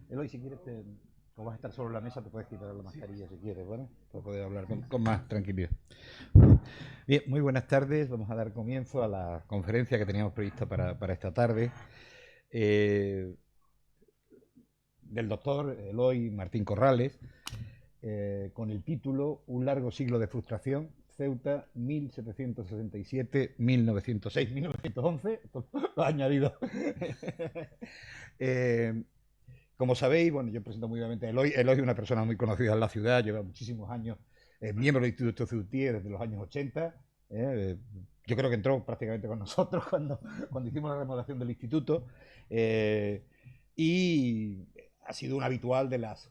Eloy, si quieres, como vas a estar solo en la mesa, te puedes quitar la mascarilla si quieres, ¿vale? Para poder hablar con más tranquilidad. Bien, muy buenas tardes. Vamos a dar comienzo a la conferencia que teníamos prevista para esta tarde. Del doctor Eloy Martín Corrales, con el título Un largo siglo de frustración, Ceuta, 1767, 1906, 1911, lo ha añadido. Como sabéis, bueno, yo presento muy brevemente a Eloy. Eloy es una persona muy conocida en la ciudad, lleva muchísimos años, miembro del Instituto Ceutí desde los años 80. Yo creo que entró prácticamente con nosotros cuando hicimos la remodelación del instituto. Y ha sido un habitual de las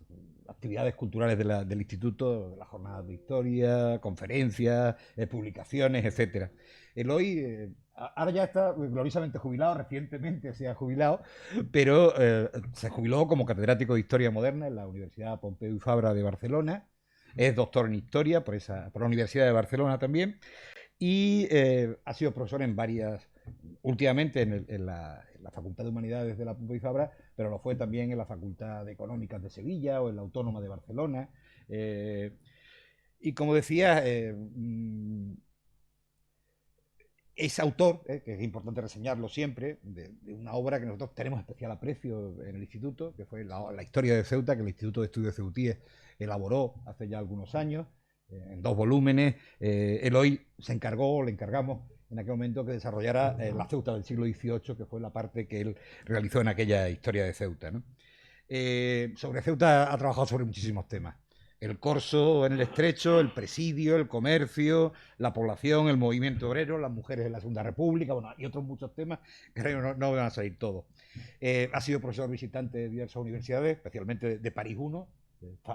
actividades culturales del instituto, de las jornadas de historia, conferencias, publicaciones, etcétera. Eloy ahora ya está gloriosamente jubilado, recientemente se ha jubilado, pero se jubiló como catedrático de Historia Moderna en la Universidad Pompeu Fabra de Barcelona. Es doctor en Historia por la Universidad de Barcelona también. Y ha sido profesor en varias, últimamente en la Facultad de Humanidades de la Pompeu Fabra, pero lo fue también en la Facultad de Económicas de Sevilla o en la Autónoma de Barcelona. Y como decía, es autor, que es importante reseñarlo siempre, de una obra que nosotros tenemos especial aprecio en el instituto, que fue la historia de Ceuta, que el Instituto de Estudios Ceutíes elaboró hace ya algunos años, en 2 volúmenes. Eloy le encargamos en aquel momento que desarrollara la Ceuta del siglo XVIII, que fue la parte que él realizó en aquella historia de Ceuta, ¿no? Sobre Ceuta ha trabajado sobre muchísimos temas. El corso en el estrecho, el presidio, el comercio, la población, el movimiento obrero, las mujeres en la Segunda República, bueno, y otros muchos temas que no van a salir todos. Ha sido profesor visitante de diversas universidades, especialmente de París I,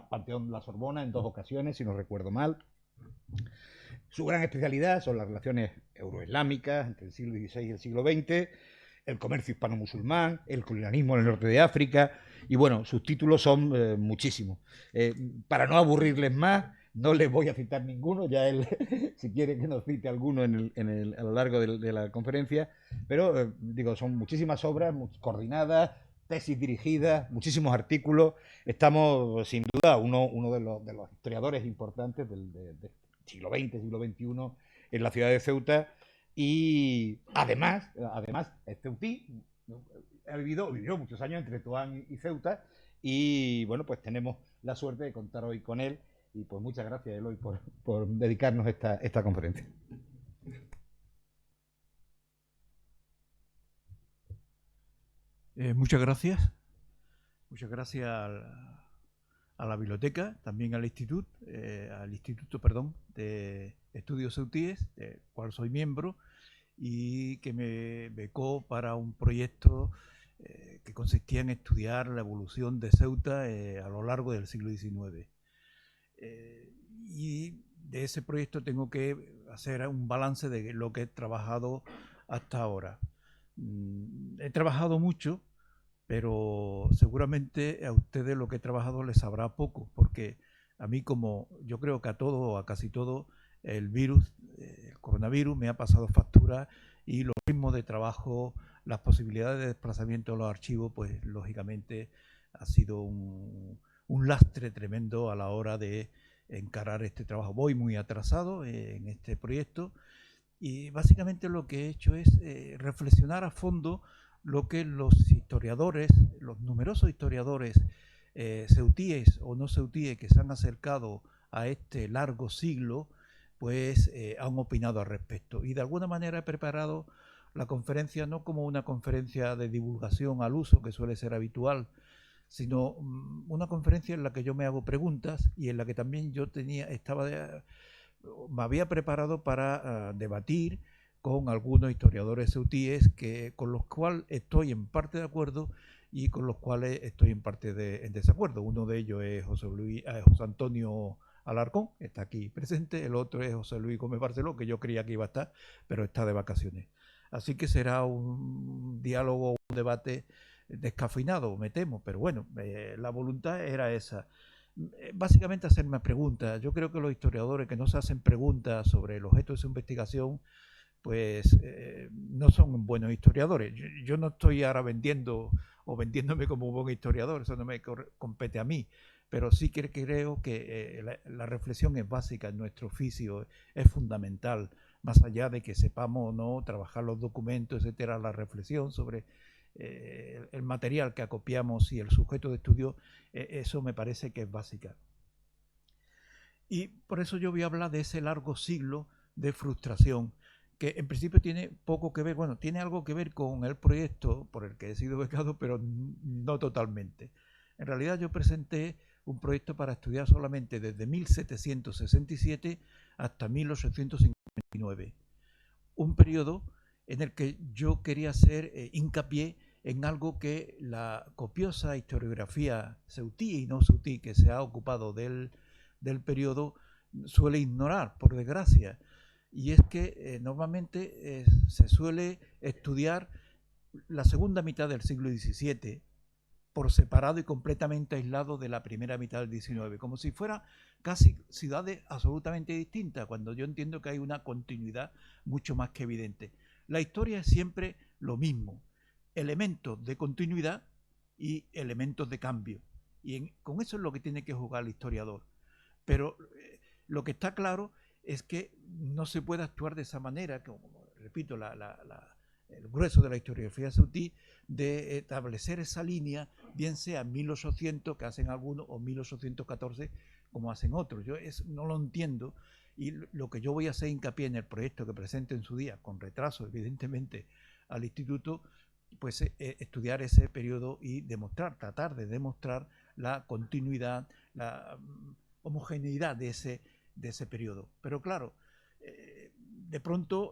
Panteón de la Sorbona en 2 ocasiones, si no recuerdo mal. Su gran especialidad son las relaciones euroislámicas entre el siglo XVI y el siglo XX. el comercio hispano-musulmán, el colonialismo en el norte de África, y bueno, sus títulos son muchísimos. Para no aburrirles más, no les voy a citar ninguno, ya él, si quiere que nos cite alguno a lo largo de la conferencia, pero digo, son muchísimas obras coordinadas, tesis dirigidas, muchísimos artículos. Estamos, sin duda, uno de los historiadores importantes del siglo XX, siglo XXI en la ciudad de Ceuta. Y además, es ceutí, vivió muchos años entre Toán y Ceuta. Y bueno, pues tenemos la suerte de contar hoy con él. Y pues muchas gracias, Eloy, por dedicarnos esta conferencia. Muchas gracias. Muchas gracias a la biblioteca, también al instituto, perdón, de Estudios Ceutíes, del cual soy miembro, y que me becó para un proyecto que consistía en estudiar la evolución de Ceuta a lo largo del siglo XIX. Y de ese proyecto tengo que hacer un balance de lo que he trabajado hasta ahora. He trabajado mucho, pero seguramente a ustedes lo que he trabajado les sabrá poco, porque a mí, como yo creo que a todo o a casi todo, el virus, el coronavirus me ha pasado factura, y los ritmos de trabajo, las posibilidades de desplazamiento de los archivos, pues lógicamente ha sido un lastre tremendo a la hora de encarar este trabajo. Voy muy atrasado en este proyecto, y básicamente lo que he hecho es reflexionar a fondo lo que los historiadores, los numerosos historiadores ceutíes o no ceutíes que se han acercado a este largo siglo, pues han opinado al respecto. Y de alguna manera he preparado la conferencia no como una conferencia de divulgación al uso, que suele ser habitual, sino una conferencia en la que yo me hago preguntas y en la que también yo me había preparado para debatir con algunos historiadores ceutíes con los cuales estoy en parte de acuerdo y con los cuales estoy en parte en desacuerdo. Uno de ellos es José Antonio Alarcón, está aquí presente. El otro es José Luis Gómez Barceló, que yo creía que iba a estar, pero está de vacaciones. Así que será un diálogo, un debate descafeinado, me temo, pero bueno, la voluntad era esa. Básicamente hacerme preguntas. Yo creo que los historiadores que no se hacen preguntas sobre el objeto de su investigación, pues no son buenos historiadores. Yo no estoy ahora vendiendo o vendiéndome como un buen historiador, eso no me compete a mí, pero sí que creo que la reflexión es básica en nuestro oficio, es fundamental, más allá de que sepamos o no trabajar los documentos, etcétera. La reflexión sobre el material que acopiamos y el sujeto de estudio, eso me parece que es básica. Y por eso yo voy a hablar de ese largo siglo de frustración, que en principio tiene poco que ver, bueno, tiene algo que ver con el proyecto por el que he sido becado, pero no totalmente. En realidad yo presenté un proyecto para estudiar solamente desde 1767 hasta 1859, un periodo en el que yo quería hacer hincapié en algo que la copiosa historiografía ceutí y no ceutí que se ha ocupado del periodo suele ignorar, por desgracia. Y es que normalmente se suele estudiar la segunda mitad del siglo XVII por separado y completamente aislado de la primera mitad del XIX, como si fuera casi ciudades absolutamente distintas, cuando yo entiendo que hay una continuidad mucho más que evidente. La historia es siempre lo mismo, elementos de continuidad y elementos de cambio. Y con eso es lo que tiene que jugar el historiador. Pero lo que está claro es que no se puede actuar de esa manera, como repito, el grueso de la historiografía ceutí, de establecer esa línea, bien sea 1800, que hacen algunos, o 1814, como hacen otros. Yo no lo entiendo, y lo que yo voy a hacer hincapié en el proyecto que presente en su día, con retraso evidentemente al instituto, pues estudiar ese periodo y tratar de demostrar la continuidad, la homogeneidad de ese periodo. Pero claro, de pronto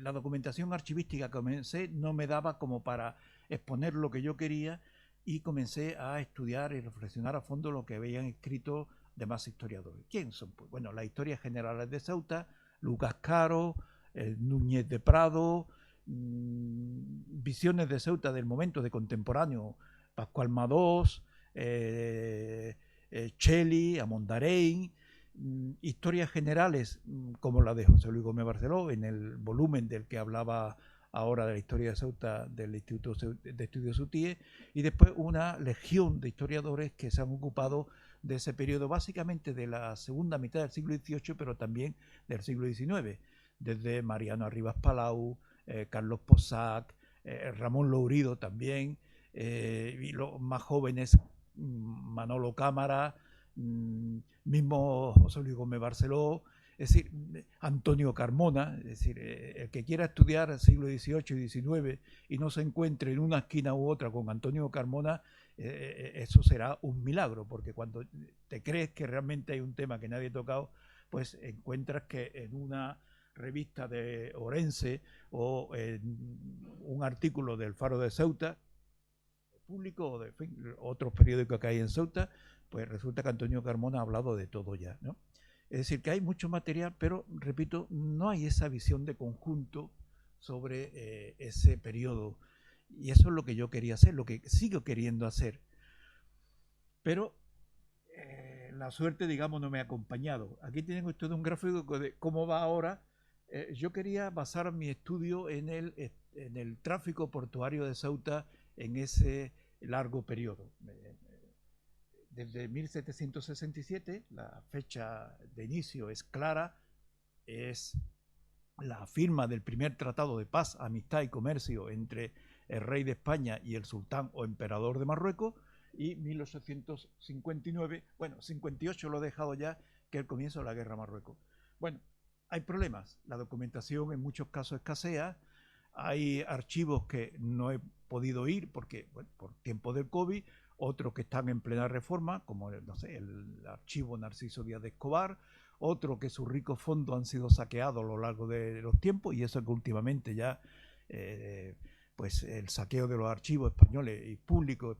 la documentación archivística que comencé no me daba como para exponer lo que yo quería, y comencé a estudiar y reflexionar a fondo lo que habían escrito demás historiadores. ¿Quién son? Pues bueno, las historias generales de Ceuta, Lucas Caro, Núñez de Prado, visiones de Ceuta del momento, de contemporáneo, Pascual Madós, Cheli, Amondarein, historias generales como la de José Luis Gómez Barceló, en el volumen del que hablaba ahora de la historia de Ceuta del Instituto de Estudios UTIE, y después una legión de historiadores que se han ocupado de ese periodo, básicamente de la segunda mitad del siglo XVIII, pero también del siglo XIX, desde Mariano Arribas Palau, Carlos Posac, Ramón Lourido también, y los más jóvenes, Manolo Cámara, mismo José Luis Gómez Barceló, es decir, Antonio Carmona. Es decir, el que quiera estudiar siglo XVIII y XIX y no se encuentre en una esquina u otra con Antonio Carmona, eso será un milagro, porque cuando te crees que realmente hay un tema que nadie ha tocado, pues encuentras que en una revista de Orense o en un artículo del Faro de Ceuta, público o de otros periódicos que hay en Ceuta, pues resulta que Antonio Carmona ha hablado de todo ya, ¿no? Es decir, que hay mucho material, pero, repito, no hay esa visión de conjunto sobre ese periodo. Y eso es lo que yo quería hacer, lo que sigo queriendo hacer. Pero la suerte, digamos, no me ha acompañado. Aquí tienen ustedes un gráfico de cómo va ahora. Yo quería basar mi estudio en el tráfico portuario de Ceuta en ese largo periodo. Desde 1767, la fecha de inicio es clara, es la firma del primer tratado de paz, amistad y comercio entre el rey de España y el sultán o emperador de Marruecos, y 1859, bueno, 58 lo he dejado ya, que es el comienzo de la guerra a Marruecos. Bueno, hay problemas, la documentación en muchos casos escasea, hay archivos que no he podido ir porque, bueno, por tiempo del COVID, otros que están en plena reforma, como no sé, el archivo Narciso Díaz de Escobar, otro que sus ricos fondos han sido saqueados a lo largo de los tiempos, y eso que últimamente ya pues el saqueo de los archivos españoles y públicos,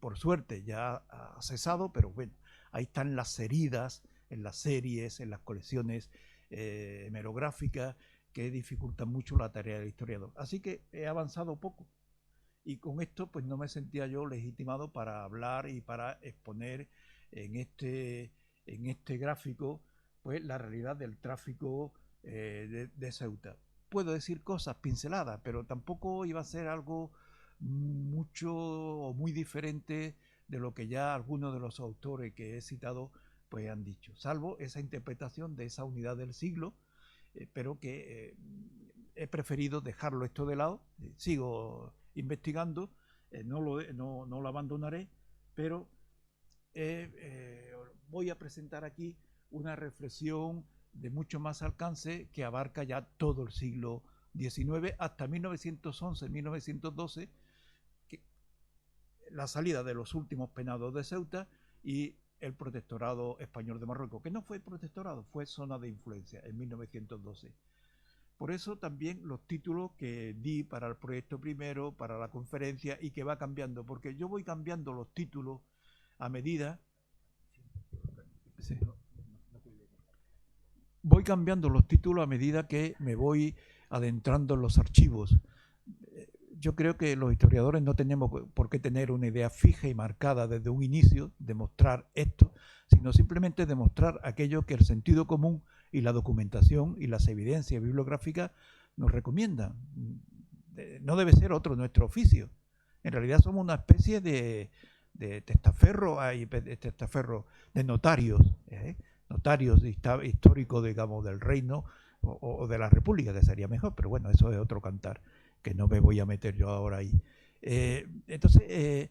por suerte, ya ha cesado, pero bueno, ahí están las heridas en las series, en las colecciones hemerográficas, que dificultan mucho la tarea del historiador. Así que he avanzado poco. Y con esto pues no me sentía yo legitimado para hablar y para exponer en este gráfico pues la realidad del tráfico de Ceuta. Puedo decir cosas pinceladas, pero tampoco iba a ser algo mucho o muy diferente de lo que ya algunos de los autores que he citado pues han dicho, salvo esa interpretación de esa unidad del siglo, pero que he preferido dejarlo esto de lado. Sigo investigando, no lo abandonaré, pero voy a presentar aquí una reflexión de mucho más alcance que abarca ya todo el siglo XIX hasta 1911-1912, la salida de los últimos penados de Ceuta y el protectorado español de Marruecos, que no fue protectorado, fue zona de influencia en 1912. Por eso también los títulos que di para el proyecto primero, para la conferencia, y que va cambiando, porque yo voy cambiando los títulos a medida. Sí. Voy cambiando los títulos a medida que me voy adentrando en los archivos. Yo creo que los historiadores no tenemos por qué tener una idea fija y marcada desde un inicio de mostrar esto, sino simplemente demostrar aquello que el sentido común y la documentación y las evidencias bibliográficas nos recomiendan. No debe ser otro nuestro oficio. En realidad somos una especie de testaferro, de notarios, notarios históricos, digamos, del reino o de la república, que sería mejor, pero bueno, eso es otro cantar, que no me voy a meter yo ahora ahí. Entonces,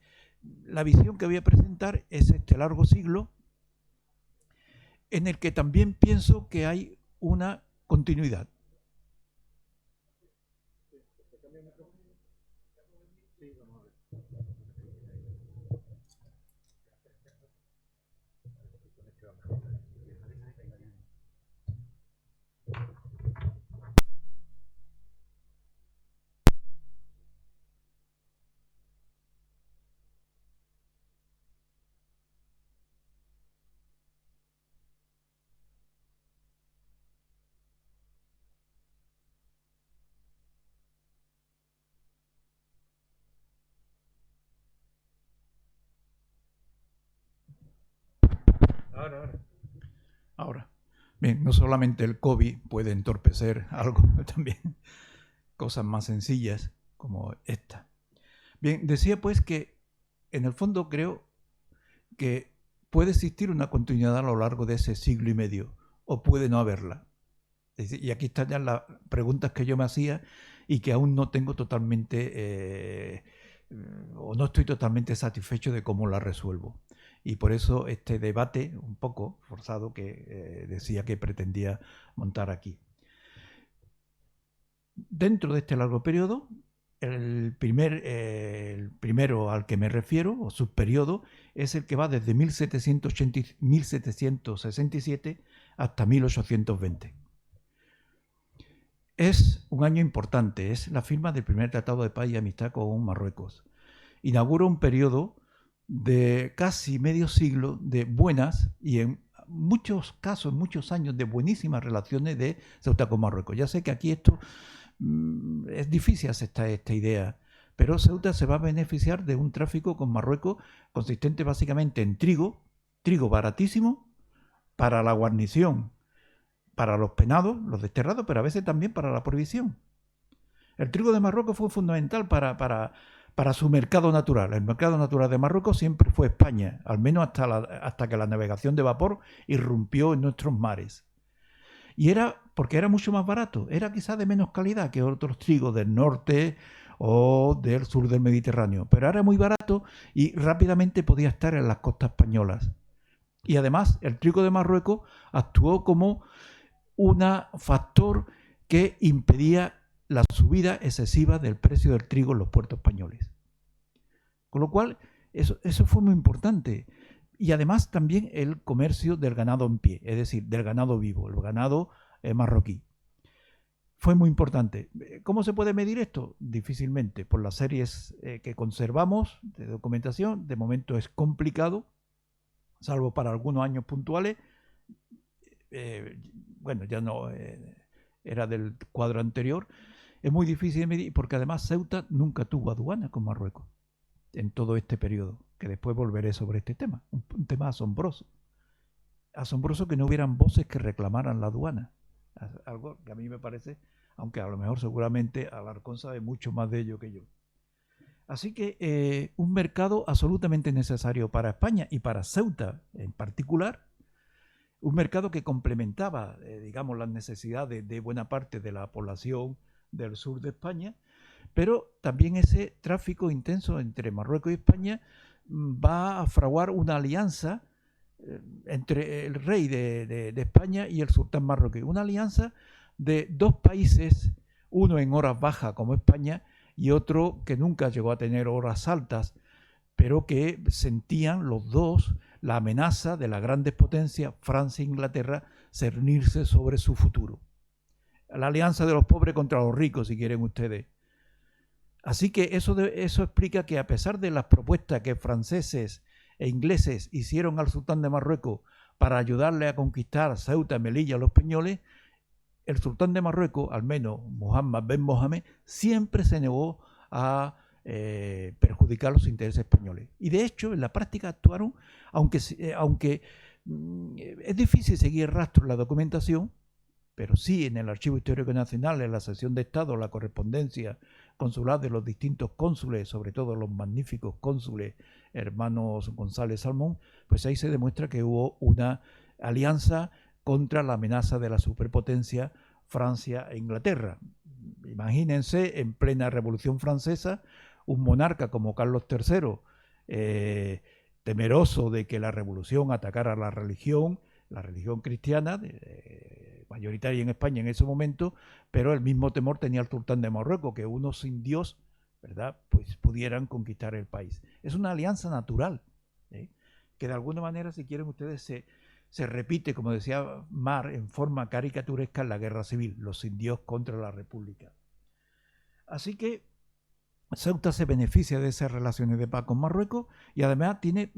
la visión que voy a presentar es este largo siglo, en el que también pienso que hay una continuidad. Ahora. Bien, no solamente el COVID puede entorpecer algo, también cosas más sencillas como esta. Bien, decía pues que en el fondo creo que puede existir una continuidad a lo largo de ese siglo y medio, o puede no haberla. Y aquí están ya las preguntas que yo me hacía y que aún no tengo totalmente, o no estoy totalmente satisfecho de cómo las resuelvo. Y por eso este debate un poco forzado que decía que pretendía montar aquí. Dentro de este largo periodo, el primero al que me refiero, o subperiodo, es el que va desde 1767 hasta 1820. Es un año importante, es la firma del primer tratado de paz y amistad con Marruecos. Inaugura un periodo de casi medio siglo de buenas y en muchos casos, muchos años de buenísimas relaciones de Ceuta con Marruecos. Ya sé que aquí esto es difícil aceptar esta idea, pero Ceuta se va a beneficiar de un tráfico con Marruecos consistente básicamente en trigo baratísimo para la guarnición, para los penados, los desterrados, pero a veces también para la provisión. El trigo de Marruecos fue fundamental para su mercado natural. El mercado natural de Marruecos siempre fue España, al menos hasta que la navegación de vapor irrumpió en nuestros mares. Y era porque era mucho más barato, era quizás de menos calidad que otros trigos del norte o del sur del Mediterráneo, pero era muy barato y rápidamente podía estar en las costas españolas. Y además el trigo de Marruecos actuó como un factor que impedía la subida excesiva del precio del trigo en los puertos españoles. Con lo cual, eso fue muy importante. Y además también el comercio del ganado en pie, es decir, del ganado vivo, el ganado marroquí. Fue muy importante. ¿Cómo se puede medir esto? Difícilmente. Por las series que conservamos de documentación, de momento es complicado, salvo para algunos años puntuales. Bueno, ya no era del cuadro anterior. Es muy difícil de medir porque además Ceuta nunca tuvo aduana con Marruecos en todo este periodo, que después volveré sobre este tema, un tema asombroso. Asombroso que no hubieran voces que reclamaran la aduana, algo que a mí me parece, aunque a lo mejor seguramente Alarcón sabe mucho más de ello que yo. Así que un mercado absolutamente necesario para España y para Ceuta en particular, un mercado que complementaba, digamos, las necesidades de buena parte de la población del sur de España, pero también ese tráfico intenso entre Marruecos y España va a fraguar una alianza entre el rey de España y el sultán marroquí. Una alianza de dos países, uno en horas bajas como España y otro que nunca llegó a tener horas altas, pero que sentían los dos la amenaza de las grandes potencias, Francia e Inglaterra, cernirse sobre su futuro. La alianza de los pobres contra los ricos, si quieren ustedes. Así que eso explica que a pesar de las propuestas que franceses e ingleses hicieron al sultán de Marruecos para ayudarle a conquistar Ceuta, Melilla, los Peñoles, el sultán de Marruecos, al menos Muhammad Ben Mohamed, siempre se negó a perjudicar los intereses españoles. Y de hecho, en la práctica actuaron, aunque es difícil seguir el rastro en la documentación, pero sí en el Archivo Histórico Nacional, en la sección de Estado, la correspondencia consular de los distintos cónsules, sobre todo los magníficos cónsules hermanos González Salmón, pues ahí se demuestra que hubo una alianza contra la amenaza de la superpotencia Francia e Inglaterra. Imagínense, en plena Revolución Francesa, un monarca como Carlos III, temeroso de que la revolución atacara la religión cristiana, mayoritaria en España en ese momento, pero el mismo temor tenía el sultán de Marruecos, que unos sin Dios, ¿verdad?, pues pudieran conquistar el país. Es una alianza natural, que de alguna manera, si quieren ustedes, se repite, como decía Mar, en forma caricaturesca en la guerra civil, los sin Dios contra la República. Así que Ceuta se beneficia de esas relaciones de paz con Marruecos y además tiene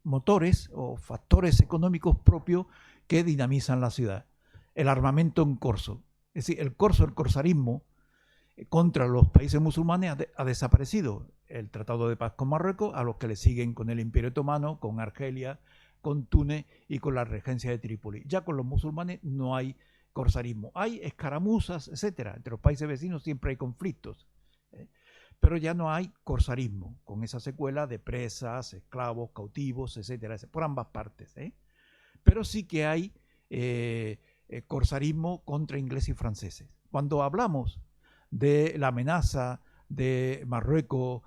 motores o factores económicos propios que dinamizan la ciudad. El armamento en corso, es decir, el corsarismo contra los países musulmanes ha desaparecido. El Tratado de Paz con Marruecos, a los que le siguen con el Imperio Otomano, con Argelia, con Túnez y con la regencia de Trípoli. Ya con los musulmanes no hay corsarismo. Hay escaramuzas, etcétera. Entre los países vecinos siempre hay conflictos. Pero ya no hay corsarismo, con esa secuela de presas, esclavos, cautivos, etcétera, por ambas partes. Pero sí que hay corsarismo contra ingleses y franceses. Cuando hablamos de la amenaza de Marruecos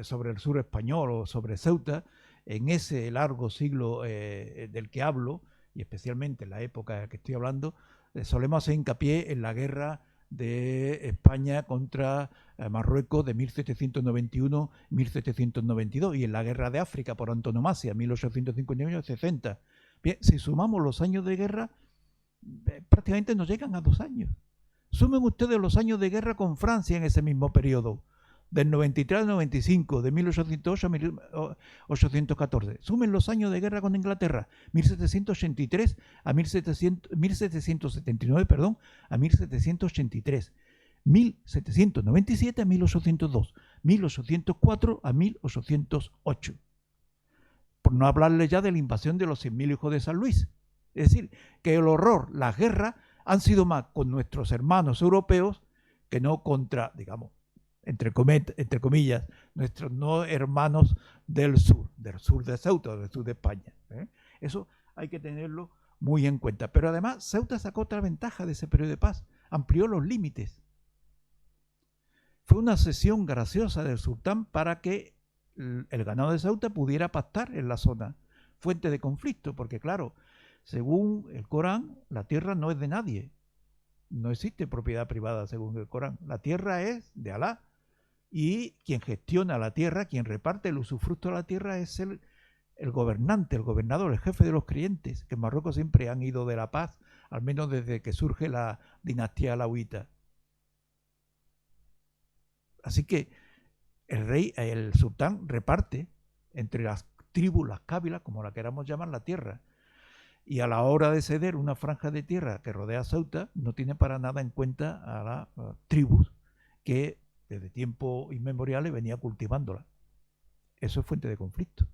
sobre el sur español o sobre Ceuta, en ese largo siglo del que hablo, y especialmente en la época que estoy hablando, solemos hacer hincapié en la guerra de España contra Marruecos de 1791-1792 y en la guerra de África por antonomasia, 1851-60. Bien, si sumamos los años de guerra, prácticamente no llegan a 2 años. Sumen ustedes los años de guerra con Francia en ese mismo periodo, del 93 al 95, de 1808 a 1814. Sumen los años de guerra con Inglaterra, 1783 a 1779, perdón, a 1783. 1797 a 1802, 1804 a 1808. Por no hablarle ya de la invasión de los 100.000 hijos de San Luis. Es decir, que el horror, las guerras, han sido más con nuestros hermanos europeos que no contra, digamos, entre comillas, nuestros no hermanos del sur de Ceuta, del sur de España. Eso hay que tenerlo muy en cuenta. Pero además, Ceuta sacó otra ventaja de ese periodo de paz, amplió los límites. Fue una cesión graciosa del sultán para que el ganado de Ceuta pudiera pastar en la zona, fuente de conflicto, porque claro, según el Corán, la tierra no es de nadie. No existe propiedad privada según el Corán. La tierra es de Alá. Y quien gestiona la tierra, quien reparte el usufructo de la tierra es el gobernante, el gobernador, el jefe de los creyentes, que en Marruecos siempre han ido de la paz, al menos desde que surge la dinastía alauita. Así que el sultán reparte entre las tribus, las cábilas, como la queramos llamar, la tierra. Y a la hora de ceder una franja de tierra que rodea Ceuta, no tiene para nada en cuenta a las tribus que desde tiempos inmemoriales venía cultivándola. Eso es fuente de conflicto.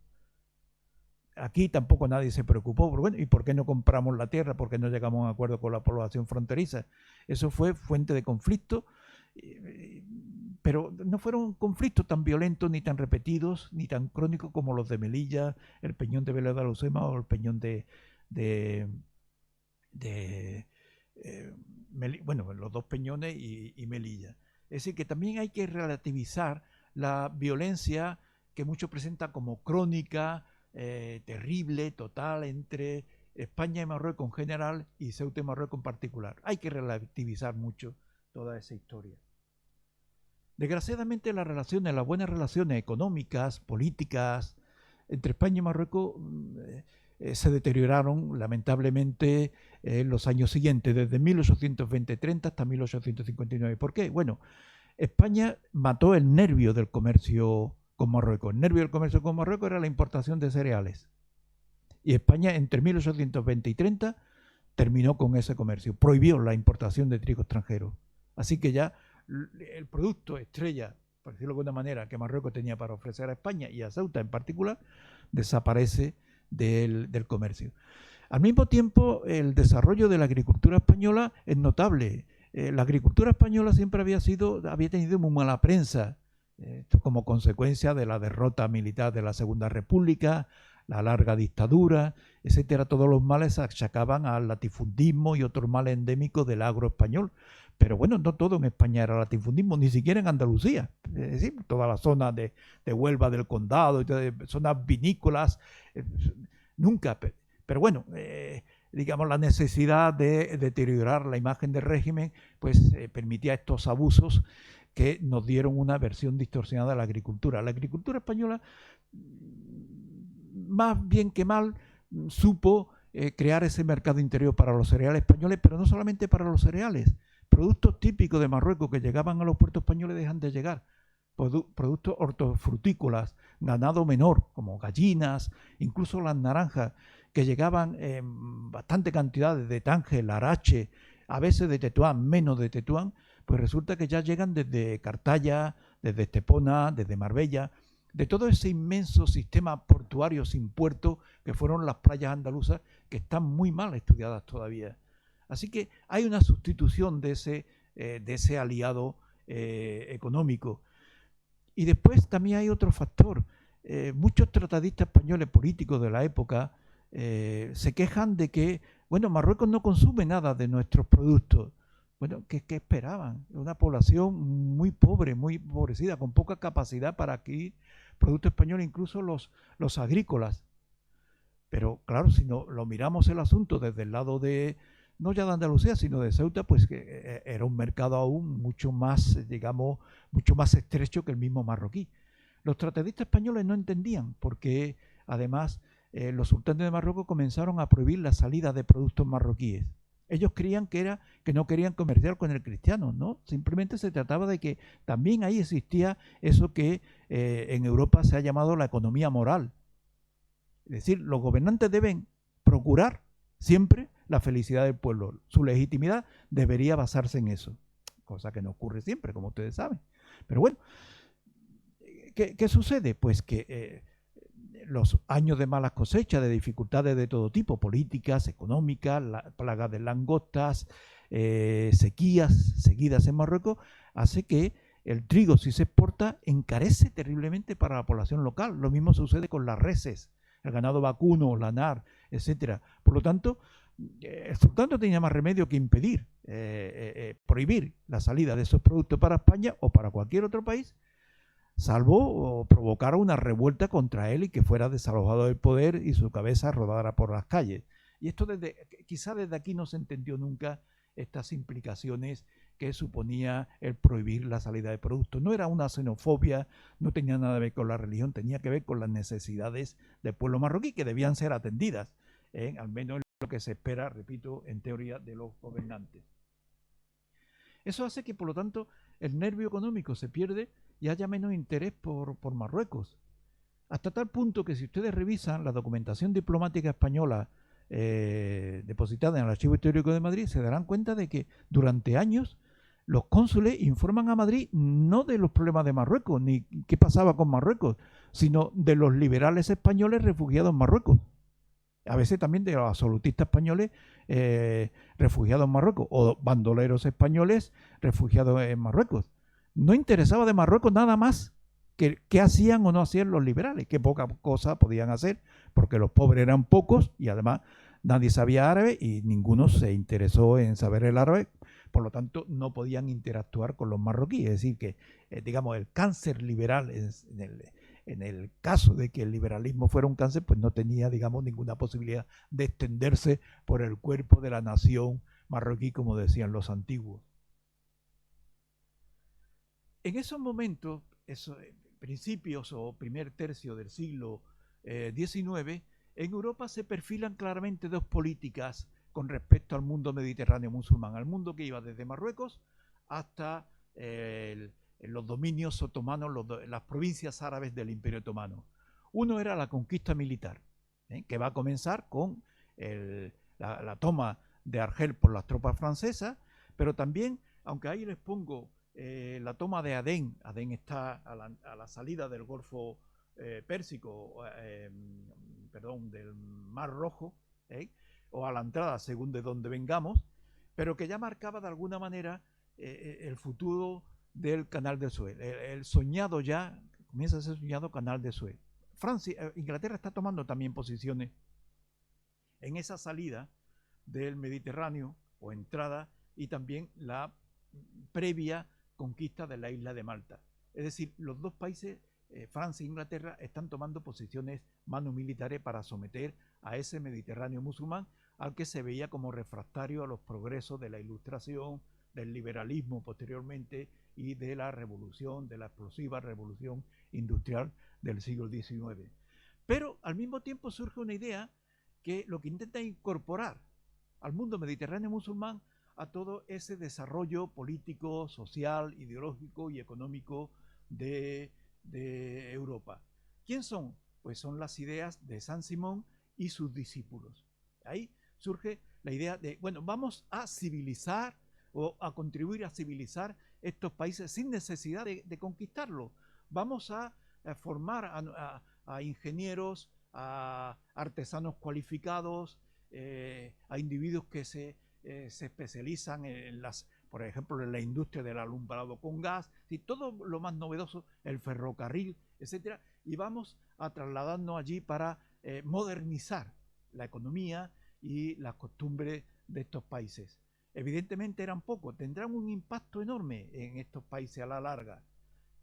Aquí tampoco nadie se preocupó, pero bueno, ¿y por qué no compramos la tierra? ¿Por qué no llegamos a un acuerdo con la población fronteriza? Eso fue fuente de conflicto, pero no fueron conflictos tan violentos, ni tan repetidos, ni tan crónicos como los de Melilla, el Peñón de Vélez de Alucema o el Peñón bueno, los dos Peñones y Melilla. Es decir, que también hay que relativizar la violencia que muchos presentan como crónica, terrible, total, entre España y Marruecos en general y Ceuta y Marruecos en particular. Hay que relativizar mucho toda esa historia. Desgraciadamente las buenas relaciones económicas, políticas entre España y Marruecos se deterioraron lamentablemente en los años siguientes, desde 1820-30 hasta 1859. ¿Por qué? Bueno, España mató el nervio del comercio con Marruecos. El nervio del comercio con Marruecos era la importación de cereales. Y España entre 1820 y 30 terminó con ese comercio, prohibió la importación de trigo extranjero. Así que ya el producto estrella, por decirlo de alguna manera, que Marruecos tenía para ofrecer a España y a Ceuta en particular, desaparece del comercio. Al mismo tiempo, el desarrollo de la agricultura española es notable. La agricultura española siempre había tenido muy mala prensa, como consecuencia de la derrota militar de la Segunda República, la larga dictadura, etcétera. Todos los males se achacaban al latifundismo y otros males endémicos del agro español. Pero bueno, no todo en España era latifundismo, ni siquiera en Andalucía. Es decir, toda la zona de Huelva, del Condado, zonas vinícolas, nunca. Pero bueno, digamos, la necesidad de deteriorar la imagen del régimen, pues permitía estos abusos que nos dieron una versión distorsionada de la agricultura. La agricultura española, más bien que mal, supo crear ese mercado interior para los cereales españoles, pero no solamente para los cereales. Productos típicos de Marruecos que llegaban a los puertos españoles dejan de llegar. Productos hortofrutícolas, ganado menor, como gallinas, incluso las naranjas, que llegaban en bastante cantidades de Tánger, Larache, a veces de Tetuán, menos de Tetuán, pues resulta que ya llegan desde Cartaya, desde Estepona, desde Marbella, de todo ese inmenso sistema portuario sin puerto que fueron las playas andaluzas, que están muy mal estudiadas todavía. Así que hay una sustitución de ese aliado económico. Y después también hay otro factor. Muchos tratadistas españoles políticos de la época se quejan de que, bueno, Marruecos no consume nada de nuestros productos. Bueno, ¿qué esperaban? Una población muy pobre, muy empobrecida, con poca capacidad para adquirir productos españoles, incluso los agrícolas. Pero claro, si no lo miramos el asunto desde el lado de, no ya de Andalucía, sino de Ceuta, pues que era un mercado aún mucho más, digamos, mucho más estrecho que el mismo marroquí. Los tratadistas españoles no entendían porque además los sultanes de Marruecos comenzaron a prohibir la salida de productos marroquíes. Ellos creían que no querían comerciar con el cristiano, ¿no? Simplemente se trataba de que también ahí existía eso que en Europa se ha llamado la economía moral. Es decir, los gobernantes deben procurar siempre la felicidad del pueblo. Su legitimidad debería basarse en eso, cosa que no ocurre siempre, como ustedes saben. Pero bueno, ¿qué sucede? Pues que los años de malas cosechas, de dificultades de todo tipo, políticas, económicas, la plaga de langostas, sequías seguidas en Marruecos, hace que el trigo, si se exporta, encarece terriblemente para la población local. Lo mismo sucede con las reses, el ganado vacuno, lanar, etcétera. Por lo tanto, el sultán no tenía más remedio que impedir, prohibir la salida de esos productos para España o para cualquier otro país, salvo provocar una revuelta contra él y que fuera desalojado del poder y su cabeza rodara por las calles. Y esto quizá desde aquí no se entendió nunca estas implicaciones que suponía el prohibir la salida de productos. No era una xenofobia, no tenía nada que ver con la religión, tenía que ver con las necesidades del pueblo marroquí que debían ser atendidas, al menos lo que se espera, repito, en teoría de los gobernantes. Eso hace que, por lo tanto, el nervio económico se pierde y haya menos interés por Marruecos. Hasta tal punto que si ustedes revisan la documentación diplomática española depositada en el Archivo Histórico de Madrid, se darán cuenta de que durante años los cónsules informan a Madrid no de los problemas de Marruecos, ni qué pasaba con Marruecos, sino de los liberales españoles refugiados en Marruecos. A veces también de los absolutistas españoles refugiados en Marruecos, o bandoleros españoles refugiados en Marruecos. No interesaba de Marruecos nada más que qué hacían o no hacían los liberales, qué poca cosa podían hacer, porque los pobres eran pocos y además nadie sabía árabe y ninguno se interesó en saber el árabe, por lo tanto no podían interactuar con los marroquíes. Es decir, que digamos el cáncer liberal en el caso de que el liberalismo fuera un cáncer, pues no tenía, digamos, ninguna posibilidad de extenderse por el cuerpo de la nación marroquí, como decían los antiguos. En esos momentos, principios o primer tercio del siglo XIX, en Europa se perfilan claramente dos políticas con respecto al mundo mediterráneo musulmán, al mundo que iba desde Marruecos hasta los dominios otomanos, las provincias árabes del Imperio Otomano. Uno era la conquista militar, que va a comenzar con la toma de Argel por las tropas francesas, pero también, aunque ahí les pongo la toma de Adén. Adén está a la salida del Golfo Pérsico, del Mar Rojo, o a la entrada, según de donde vengamos, pero que ya marcaba de alguna manera el futuro del Canal de Suez. El soñado ya, comienza a ser soñado Canal de Suez. Inglaterra está tomando también posiciones en esa salida del Mediterráneo o entrada, y también la previa conquista de la isla de Malta. Es decir, los dos países, Francia e Inglaterra, están tomando posiciones mano-militares para someter a ese Mediterráneo musulmán, al que se veía como refractario a los progresos de la Ilustración, del liberalismo posteriormente y de la revolución, de la explosiva revolución industrial del siglo XIX. Pero al mismo tiempo surge una idea que lo que intenta incorporar al mundo mediterráneo musulmán a todo ese desarrollo político, social, ideológico y económico de Europa. ¿Quién son? Pues son las ideas de Saint-Simon y sus discípulos. Ahí surge la idea de, bueno, vamos a civilizar o a contribuir a civilizar estos países sin necesidad de conquistarlos. Vamos a formar a ingenieros, a artesanos cualificados, a individuos que se especializan por ejemplo, en la industria del alumbrado con gas, y todo lo más novedoso, el ferrocarril, etcétera, y vamos a trasladarnos allí para modernizar la economía y las costumbres de estos países. Evidentemente eran pocos, tendrán un impacto enorme en estos países a la larga.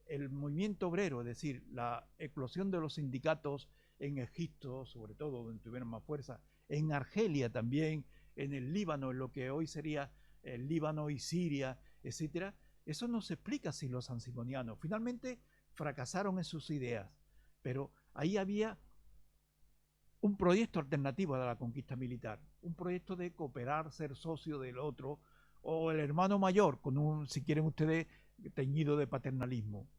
El movimiento obrero, es decir, la eclosión de los sindicatos en Egipto, sobre todo, donde tuvieron más fuerza, en Argelia también, en el Líbano, en lo que hoy sería el Líbano y Siria, etcétera, eso no se explica sin los sansimonianos. Finalmente fracasaron en sus ideas, pero ahí había un proyecto alternativo a la conquista militar, un proyecto de cooperar, ser socio del otro, o el hermano mayor, con un, si quieren ustedes, teñido de paternalismo.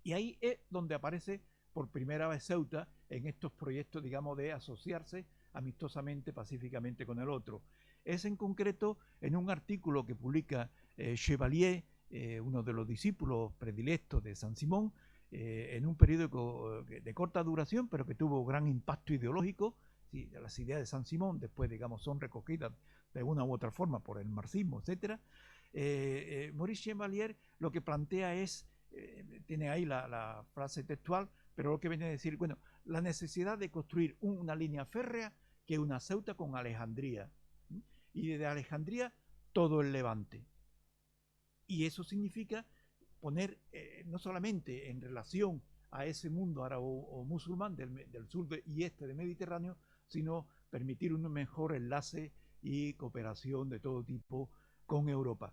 Y ahí es donde aparece por primera vez Ceuta en estos proyectos, digamos, de asociarse amistosamente, pacíficamente con el otro. Es en concreto en un artículo que publica Chevalier, uno de los discípulos predilectos de Saint-Simon, en un periódico de corta duración, pero que tuvo gran impacto ideológico. ¿Sí? Las ideas de Saint-Simon después, digamos, son recogidas de una u otra forma por el marxismo, etc. Maurice Chevalier lo que plantea es, tiene ahí la frase textual, pero lo que viene a decir, bueno, la necesidad de construir una línea férrea que una Ceuta con Alejandría, ¿sí? Y desde Alejandría todo el Levante. Y eso significa poner no solamente en relación a ese mundo árabe o musulmán del sur y este del Mediterráneo, sino permitir un mejor enlace y cooperación de todo tipo con Europa.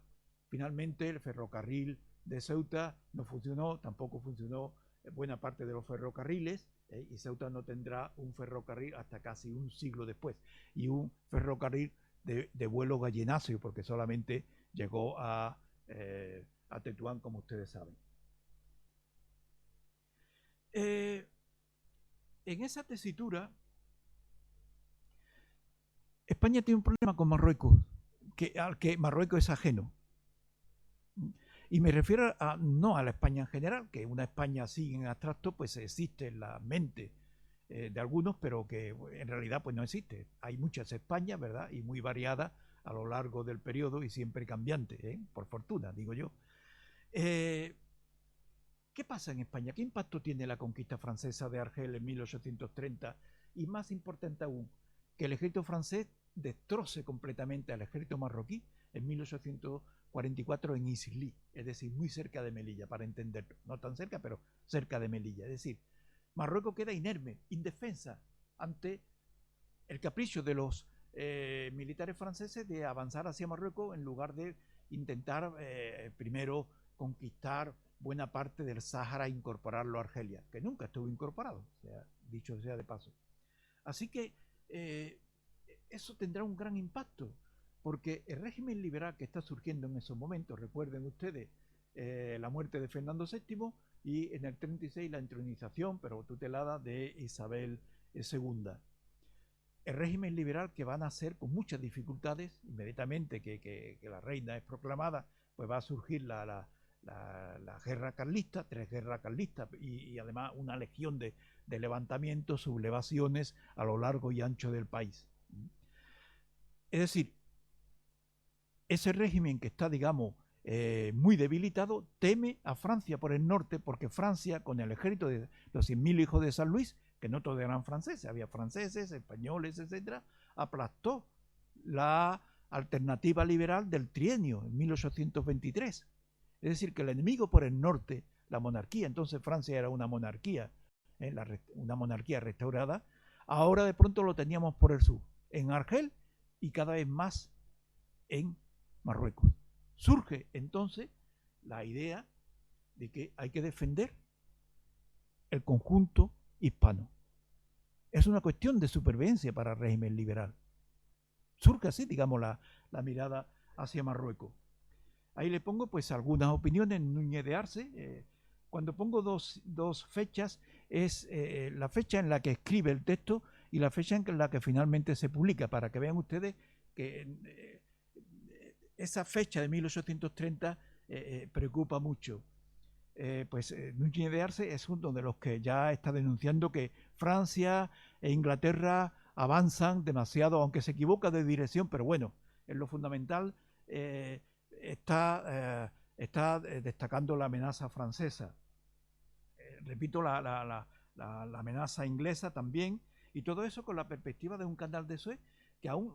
Finalmente el ferrocarril de Ceuta no funcionó, tampoco funcionó buena parte de los ferrocarriles, y Ceuta no tendrá un ferrocarril hasta casi un siglo después, y un ferrocarril de vuelo gallináceo, porque solamente llegó a Tetuán, como ustedes saben. En esa tesitura, España tiene un problema con Marruecos, al que Marruecos es ajeno. Y me refiero no a la España en general, que una España así en abstracto pues existe en la mente de algunos, pero que en realidad pues no existe. Hay muchas Españas, ¿verdad? Y muy variadas a lo largo del periodo y siempre cambiante, por fortuna, digo yo. ¿Qué pasa en España? ¿Qué impacto tiene la conquista francesa de Argel en 1830? Y más importante aún, que el ejército francés destroce completamente al ejército marroquí en 1844 en Isli, es decir, muy cerca de Melilla, para entenderlo. No tan cerca, pero cerca de Melilla. Es decir, Marruecos queda inerme, indefensa, ante el capricho de los militares franceses de avanzar hacia Marruecos en lugar de intentar primero conquistar buena parte del Sáhara e incorporarlo a Argelia, que nunca estuvo incorporado, dicho sea de paso. Así que eso tendrá un gran impacto, porque el régimen liberal que está surgiendo en esos momentos, recuerden ustedes la muerte de Fernando VII y en el 36 la entronización, pero tutelada, de Isabel II. El régimen liberal que van a hacer con muchas dificultades, inmediatamente que la reina es proclamada, pues va a surgir la guerra carlista, 3 guerras carlistas y además una legión de levantamientos, sublevaciones a lo largo y ancho del país. Es decir, ese régimen que está, digamos, muy debilitado, teme a Francia por el norte, porque Francia, con el ejército de los 100.000 hijos de San Luis, que no todos eran franceses, había franceses, españoles, etcétera, aplastó la alternativa liberal del trienio en 1823. Es decir, que el enemigo por el norte, la monarquía, entonces Francia era una monarquía restaurada, ahora de pronto lo teníamos por el sur, en Argel y cada vez más en Marruecos. Surge entonces la idea de que hay que defender el conjunto hispano. Es una cuestión de supervivencia para el régimen liberal. Surge así, digamos, la mirada hacia Marruecos. Ahí le pongo pues algunas opiniones. Núñez de Arce. Cuando pongo dos fechas, es la fecha en la que escribe el texto y la fecha en la que finalmente se publica, para que vean ustedes que esa fecha de 1830 preocupa mucho. Núñez de Arce es uno de los que ya está denunciando que Francia e Inglaterra avanzan demasiado, aunque se equivoca de dirección, pero bueno, en lo fundamental está destacando la amenaza francesa. Repito, la amenaza inglesa también, y todo eso con la perspectiva de un canal de Suez que aún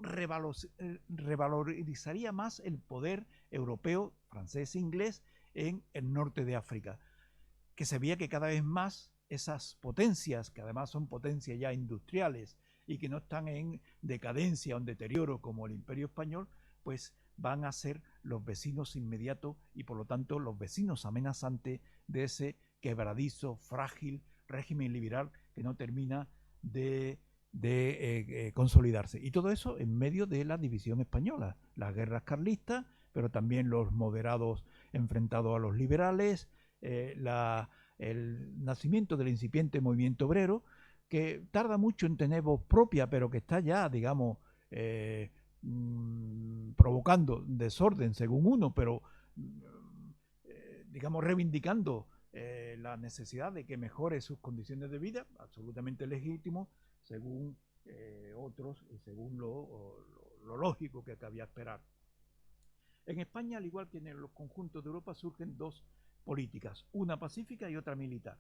revalorizaría más el poder europeo, francés e inglés en el norte de África, que se veía que cada vez más esas potencias, que además son potencias ya industriales y que no están en decadencia o en deterioro como el Imperio Español, pues van a ser los vecinos inmediatos y por lo tanto los vecinos amenazantes de ese quebradizo, frágil régimen liberal que no termina de consolidarse. Y todo eso en medio de la división española, las guerras carlistas, pero también los moderados enfrentados a los liberales, el nacimiento del incipiente movimiento obrero, que tarda mucho en tener voz propia, pero que está ya, digamos, provocando desorden según uno, pero digamos reivindicando la necesidad de que mejore sus condiciones de vida, absolutamente legítimo, según otros y según lo lógico que cabía esperar. En España, al igual que en los conjuntos de Europa, surgen dos políticas, una pacífica y otra militar.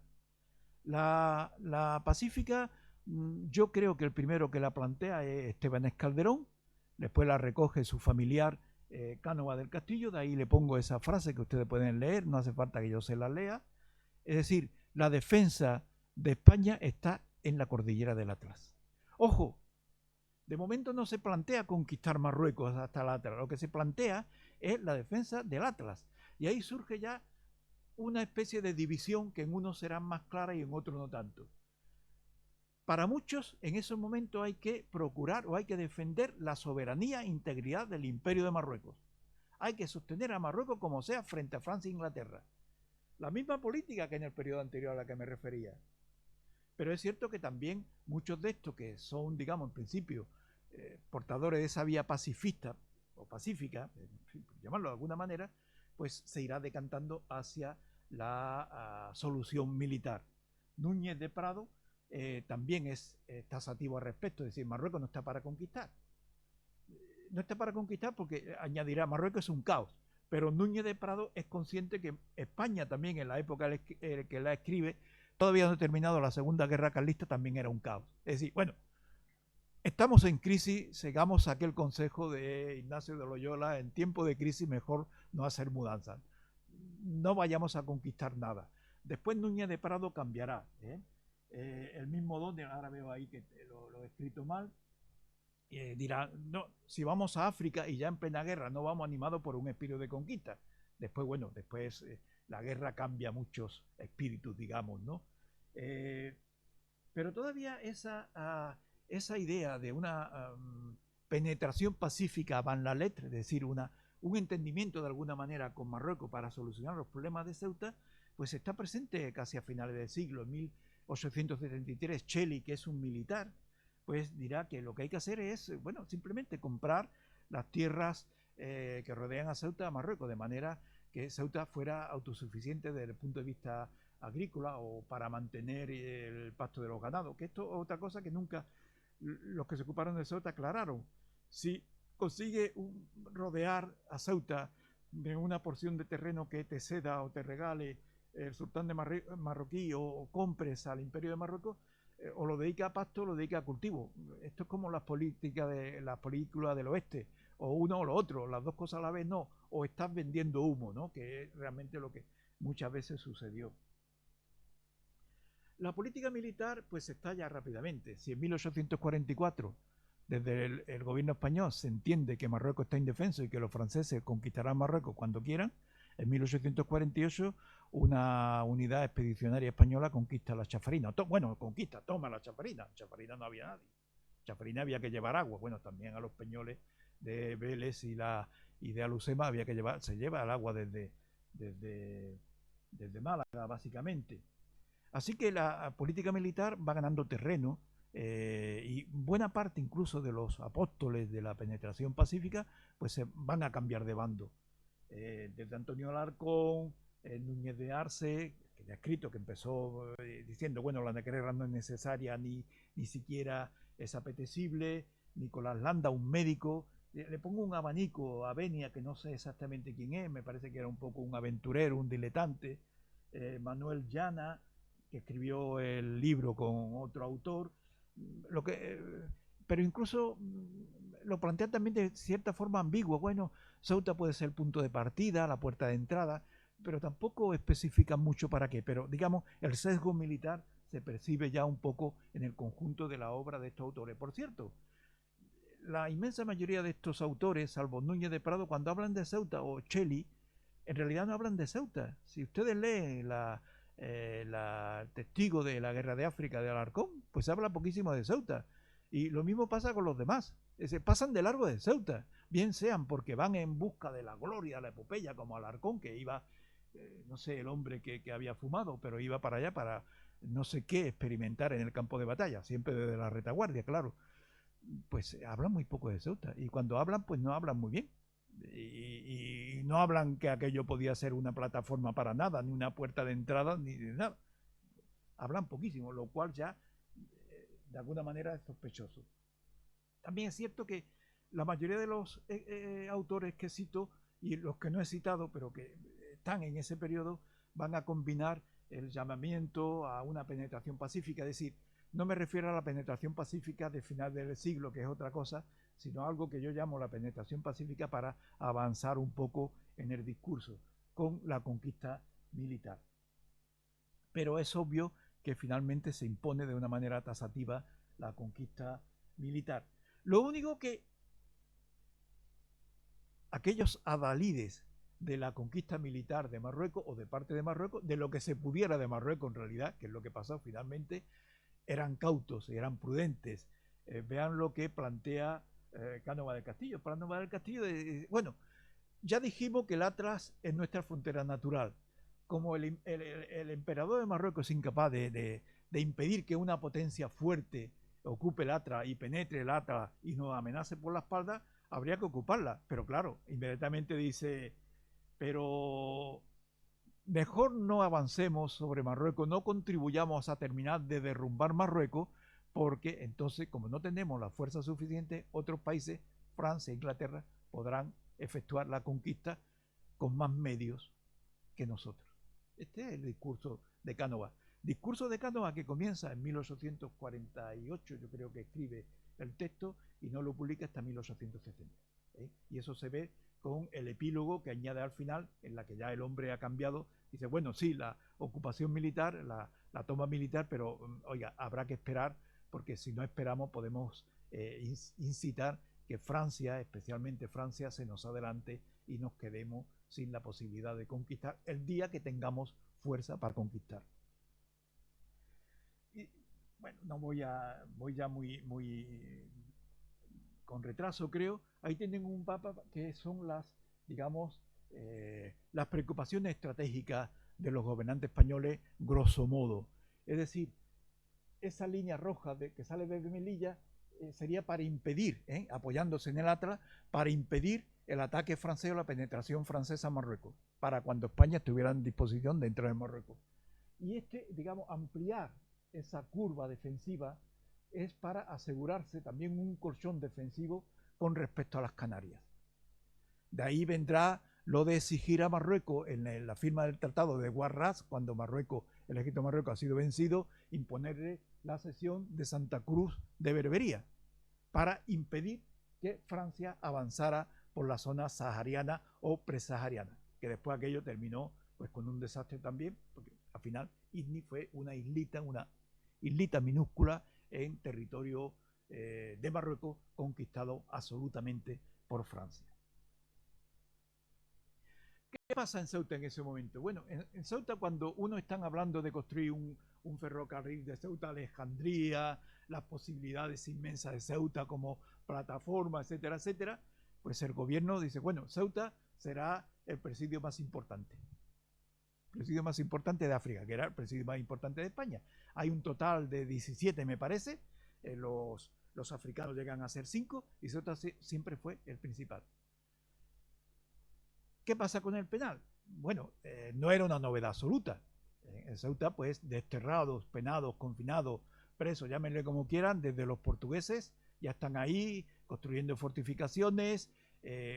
La pacífica, yo creo que el primero que la plantea es Estebanés Calderón, después la recoge su familiar Cánova del Castillo, de ahí le pongo esa frase que ustedes pueden leer, no hace falta que yo se la lea. Es decir, la defensa de España está en la cordillera del Atlas. Ojo, de momento no se plantea conquistar Marruecos hasta el Atlas, lo que se plantea es la defensa del Atlas. Y ahí surge ya una especie de división que en unos será más clara y en otros no tanto. Para muchos, en esos momentos hay que procurar o hay que defender la soberanía e integridad del Imperio de Marruecos. Hay que sostener a Marruecos como sea frente a Francia e Inglaterra. La misma política que en el periodo anterior a la que me refería. Pero es cierto que también muchos de estos que son, digamos, en principio, portadores de esa vía pacifista o pacífica, llamarlo de alguna manera, pues se irá decantando hacia la solución militar. Núñez de Prado también es tasativo al respecto, es decir, Marruecos no está para conquistar. No está para conquistar porque añadirá, Marruecos es un caos, pero Núñez de Prado es consciente que España también en la época que la escribe, todavía no ha terminado la Segunda Guerra Carlista, también era un caos. Es decir, bueno, estamos en crisis, sigamos aquel consejo de Ignacio de Loyola, en tiempo de crisis mejor no hacer mudanzas. No vayamos a conquistar nada. Después Núñez de Prado cambiará. El mismo donde, ahora veo ahí que lo he escrito mal, dirá, no, si vamos a África y ya en plena guerra no vamos animados por un espíritu de conquista. Después, bueno, después la guerra cambia muchos espíritus, digamos, ¿no? Pero todavía esa idea de una penetración pacífica van la letra, es decir, un entendimiento de alguna manera con Marruecos para solucionar los problemas de Ceuta, pues está presente casi a finales del siglo. En 1873, Chely, que es un militar, pues dirá que lo que hay que hacer es, bueno, simplemente comprar las tierras que rodean a Ceuta a Marruecos, de manera que Ceuta fuera autosuficiente desde el punto de vista agrícola o para mantener el pasto de los ganados, que esto es otra cosa que nunca los que se ocuparon de Ceuta aclararon. Si consigue rodear a Ceuta de una porción de terreno que te ceda o te regale el sultán de marroquí o compres al Imperio de Marruecos, o lo dedica a pasto o lo dedica a cultivo. Esto es como las políticas de las películas del oeste, o uno o lo otro, las dos cosas a la vez no, o estás vendiendo humo, ¿no? Que es realmente lo que muchas veces sucedió. La política militar pues estalla rápidamente. Si en 1844 desde el gobierno español se entiende que Marruecos está indefenso y que los franceses conquistarán Marruecos cuando quieran, en 1848 una unidad expedicionaria española conquista la Chafarinas. Toma la Chafarinas. En Chafarinas no había nadie. En Chafarinas había que llevar agua. Bueno, también a los peñoles de Vélez y de Alucema había que llevar, se lleva el agua desde Málaga, básicamente. Así que la política militar va ganando terreno y buena parte incluso de los apóstoles de la penetración pacífica pues se van a cambiar de bando. Desde Antonio Alarcón, Núñez de Arce, que ya ha escrito, que empezó diciendo, bueno, la guerra no es necesaria ni siquiera es apetecible. Nicolás Landa, un médico. Le pongo un abanico a Benia, que no sé exactamente quién es, me parece que era un poco un aventurero, un diletante. Manuel Llana, que escribió el libro con otro autor. Lo que, pero incluso lo plantea también de cierta forma ambiguo. Bueno, Ceuta puede ser el punto de partida, la puerta de entrada, pero tampoco especifica mucho para qué. Pero digamos, el sesgo militar se percibe ya un poco en el conjunto de la obra de estos autores. Por cierto, la inmensa mayoría de estos autores, salvo Núñez de Prado, cuando hablan de Ceuta o Shelley, en realidad no hablan de Ceuta. Si ustedes leen la testigo de la guerra de África de Alarcón, pues habla poquísimo de Ceuta. Y lo mismo pasa con los demás. Se pasan de largo de Ceuta, bien sean porque van en busca de la gloria, la epopeya, como Alarcón, que iba, no sé, el hombre que había fumado, pero iba para allá para no sé qué experimentar en el campo de batalla, siempre desde la retaguardia, claro. Pues hablan muy poco de Ceuta. Y cuando hablan, pues no hablan muy bien. Y no hablan que aquello podía ser una plataforma para nada, ni una puerta de entrada, ni de nada. Hablan poquísimo, lo cual ya de alguna manera es sospechoso. También es cierto que la mayoría de los autores que cito y los que no he citado, pero que están en ese periodo, van a combinar el llamamiento a una penetración pacífica, es decir, no me refiero a la penetración pacífica de final del siglo, que es otra cosa, sino algo que yo llamo la penetración pacífica para avanzar un poco en el discurso con la conquista militar. Pero es obvio que finalmente se impone de una manera tasativa la conquista militar. Lo único que aquellos adalides de la conquista militar de Marruecos o de parte de Marruecos, de lo que se pudiera de Marruecos en realidad, que es lo que pasó finalmente, eran cautos, eran prudentes. Vean lo que plantea Cánovas del Castillo. Cánovas del Castillo, bueno, ya dijimos que el Atlas es nuestra frontera natural. Como el emperador de Marruecos es incapaz de impedir que una potencia fuerte ocupe el Atlas y penetre el Atlas y nos amenace por la espalda, habría que ocuparla. Pero claro, inmediatamente dice, pero mejor no avancemos sobre Marruecos, no contribuyamos a terminar de derrumbar Marruecos, porque entonces, como no tenemos la fuerza suficiente, otros países, Francia e Inglaterra, podrán efectuar la conquista con más medios que nosotros. Este es el discurso de Cánovas. Discurso de Cánovas que comienza en 1848, yo creo que escribe el texto y no lo publica hasta 1860. Y eso se ve con el epílogo que añade al final, en la que ya el hombre ha cambiado. Dice, bueno, sí, la ocupación militar, la toma militar, pero oiga, habrá que esperar, porque si no esperamos podemos incitar que Francia, especialmente Francia, se nos adelante y nos quedemos sin la posibilidad de conquistar el día que tengamos fuerza para conquistar. Y bueno, no voy ya muy con retraso, creo. Ahí tienen un mapa que son digamos, las preocupaciones estratégicas de los gobernantes españoles, grosso modo. Es decir, esa línea roja que sale desde Melilla sería para impedir, apoyándose en el Atlas, para impedir el ataque francés o la penetración francesa a Marruecos, para cuando España estuviera en disposición de entrar en Marruecos. Y digamos, ampliar esa curva defensiva es para asegurarse también un colchón defensivo con respecto a las Canarias. De ahí vendrá lo de exigir a Marruecos en la firma del Tratado de Guarras, cuando el ejército de Marruecos ha sido vencido, imponerle la cesión de Santa Cruz de Berbería para impedir que Francia avanzara por la zona sahariana o presahariana, que después aquello terminó pues con un desastre también, porque al final Idni fue una islita minúscula en territorio de Marruecos conquistado absolutamente por Francia. ¿Qué pasa en Ceuta en ese momento? Bueno, en Ceuta cuando uno están hablando de construir un ferrocarril de Ceuta a Alejandría, las posibilidades inmensas de Ceuta como plataforma, etcétera, etcétera, pues el gobierno dice, bueno, Ceuta será el presidio más importante. El presidio más importante de África, que era el presidio más importante de España. Hay un total de 17, me parece, los africanos llegan a ser 5 y Ceuta siempre fue el principal. ¿Qué pasa con el penal? bueno, no era una novedad absoluta. En Ceuta, pues, desterrados, penados, confinados, presos, llámenle como quieran, desde los portugueses, ya están ahí construyendo fortificaciones,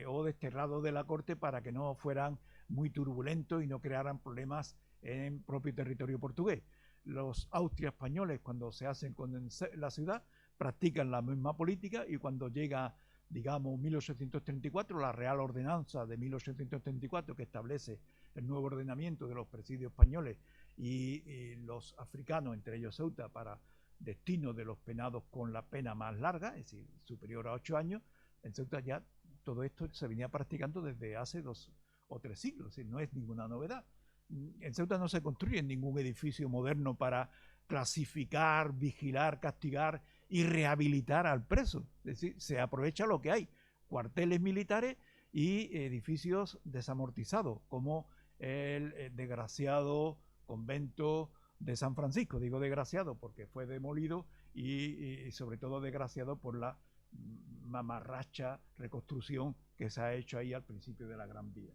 o desterrados de la corte para que no fueran muy turbulentos y no crearan problemas en propio territorio portugués. Los austria-españoles, cuando se hacen con la ciudad, practican la misma política, y cuando llega, digamos, 1834, la Real Ordenanza de 1834, que establece el nuevo ordenamiento de los presidios españoles y los africanos, entre ellos Ceuta, para destino de los penados con la pena más larga, es decir, superior a 8 años, en Ceuta ya todo esto se venía practicando desde hace 2 o 3 siglos, es decir, no es ninguna novedad. En Ceuta no se construye ningún edificio moderno para clasificar, vigilar, castigar y rehabilitar al preso. Es decir, se aprovecha lo que hay, cuarteles militares y edificios desamortizados, como el desgraciado convento de San Francisco. Digo desgraciado porque fue demolido y sobre todo desgraciado por la mamarracha reconstrucción que se ha hecho ahí al principio de la Gran Vía.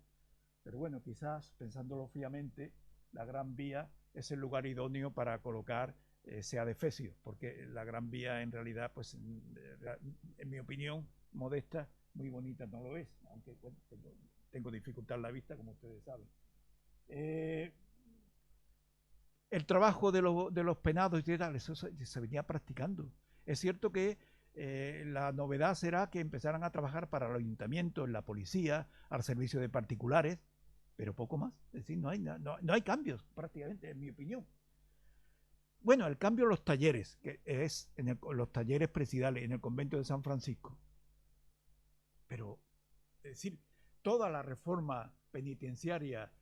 Pero bueno, quizás, pensándolo fríamente, la Gran Vía es el lugar idóneo para colocar ese adefesio, porque la Gran Vía en realidad, pues en mi opinión modesta, muy bonita no lo es, aunque bueno, tengo dificultad en la vista, como ustedes saben. El trabajo de los penados y tal, eso se venía practicando. Es cierto que la novedad será que empezarán a trabajar para el ayuntamiento, en la policía, al servicio de particulares, pero poco más. Es decir, no hay cambios prácticamente, en mi opinión. Bueno, el cambio en los talleres, que es en los talleres presidales en el convento de San Francisco. Pero, es decir, toda la reforma penitenciaria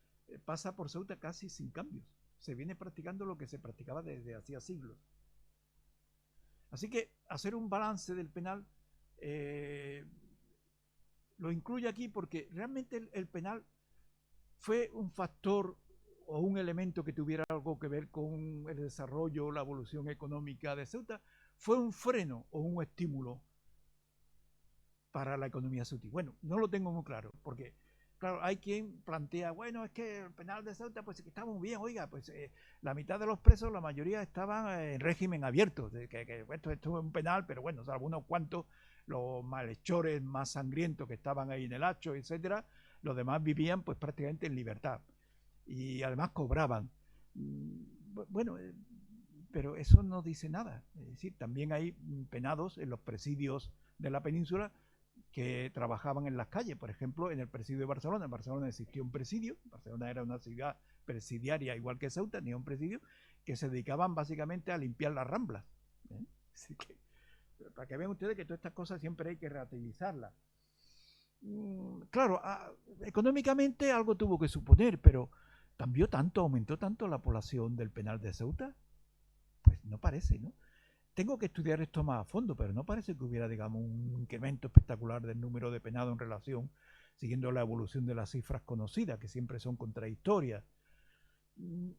pasa por Ceuta casi sin cambios. Se viene practicando lo que se practicaba desde hacía siglos. Así que hacer un balance del penal lo incluye aquí porque realmente el penal fue un factor o un elemento que tuviera algo que ver con el desarrollo, la evolución económica de Ceuta. Fue un freno o un estímulo para la economía ceutí. Bueno, no lo tengo muy claro, porque claro, hay quien plantea, bueno, es que el penal de Ceuta, pues que está muy bien, oiga, pues la mitad de los presos, la mayoría estaban en régimen abierto, esto es un penal, pero bueno, salvo unos cuantos, los malhechores más sangrientos que estaban ahí en el hacho, etcétera, los demás vivían pues prácticamente en libertad y además cobraban. Bueno, pero eso no dice nada. Es decir, también hay penados en los presidios de la península que trabajaban en las calles. Por ejemplo, en el presidio de Barcelona. En Barcelona existía un presidio. Barcelona era una ciudad presidiaria igual que Ceuta, tenía un presidio que se dedicaban básicamente a limpiar las ramblas. Así que, para que vean ustedes que todas estas cosas siempre hay que relativizarlas. Claro, económicamente algo tuvo que suponer, pero ¿cambió tanto, aumentó tanto la población del penal de Ceuta? Pues no parece, ¿no? Tengo que estudiar esto más a fondo, pero no parece que hubiera, digamos, un incremento espectacular del número de penados en relación, siguiendo la evolución de las cifras conocidas, que siempre son contradictorias.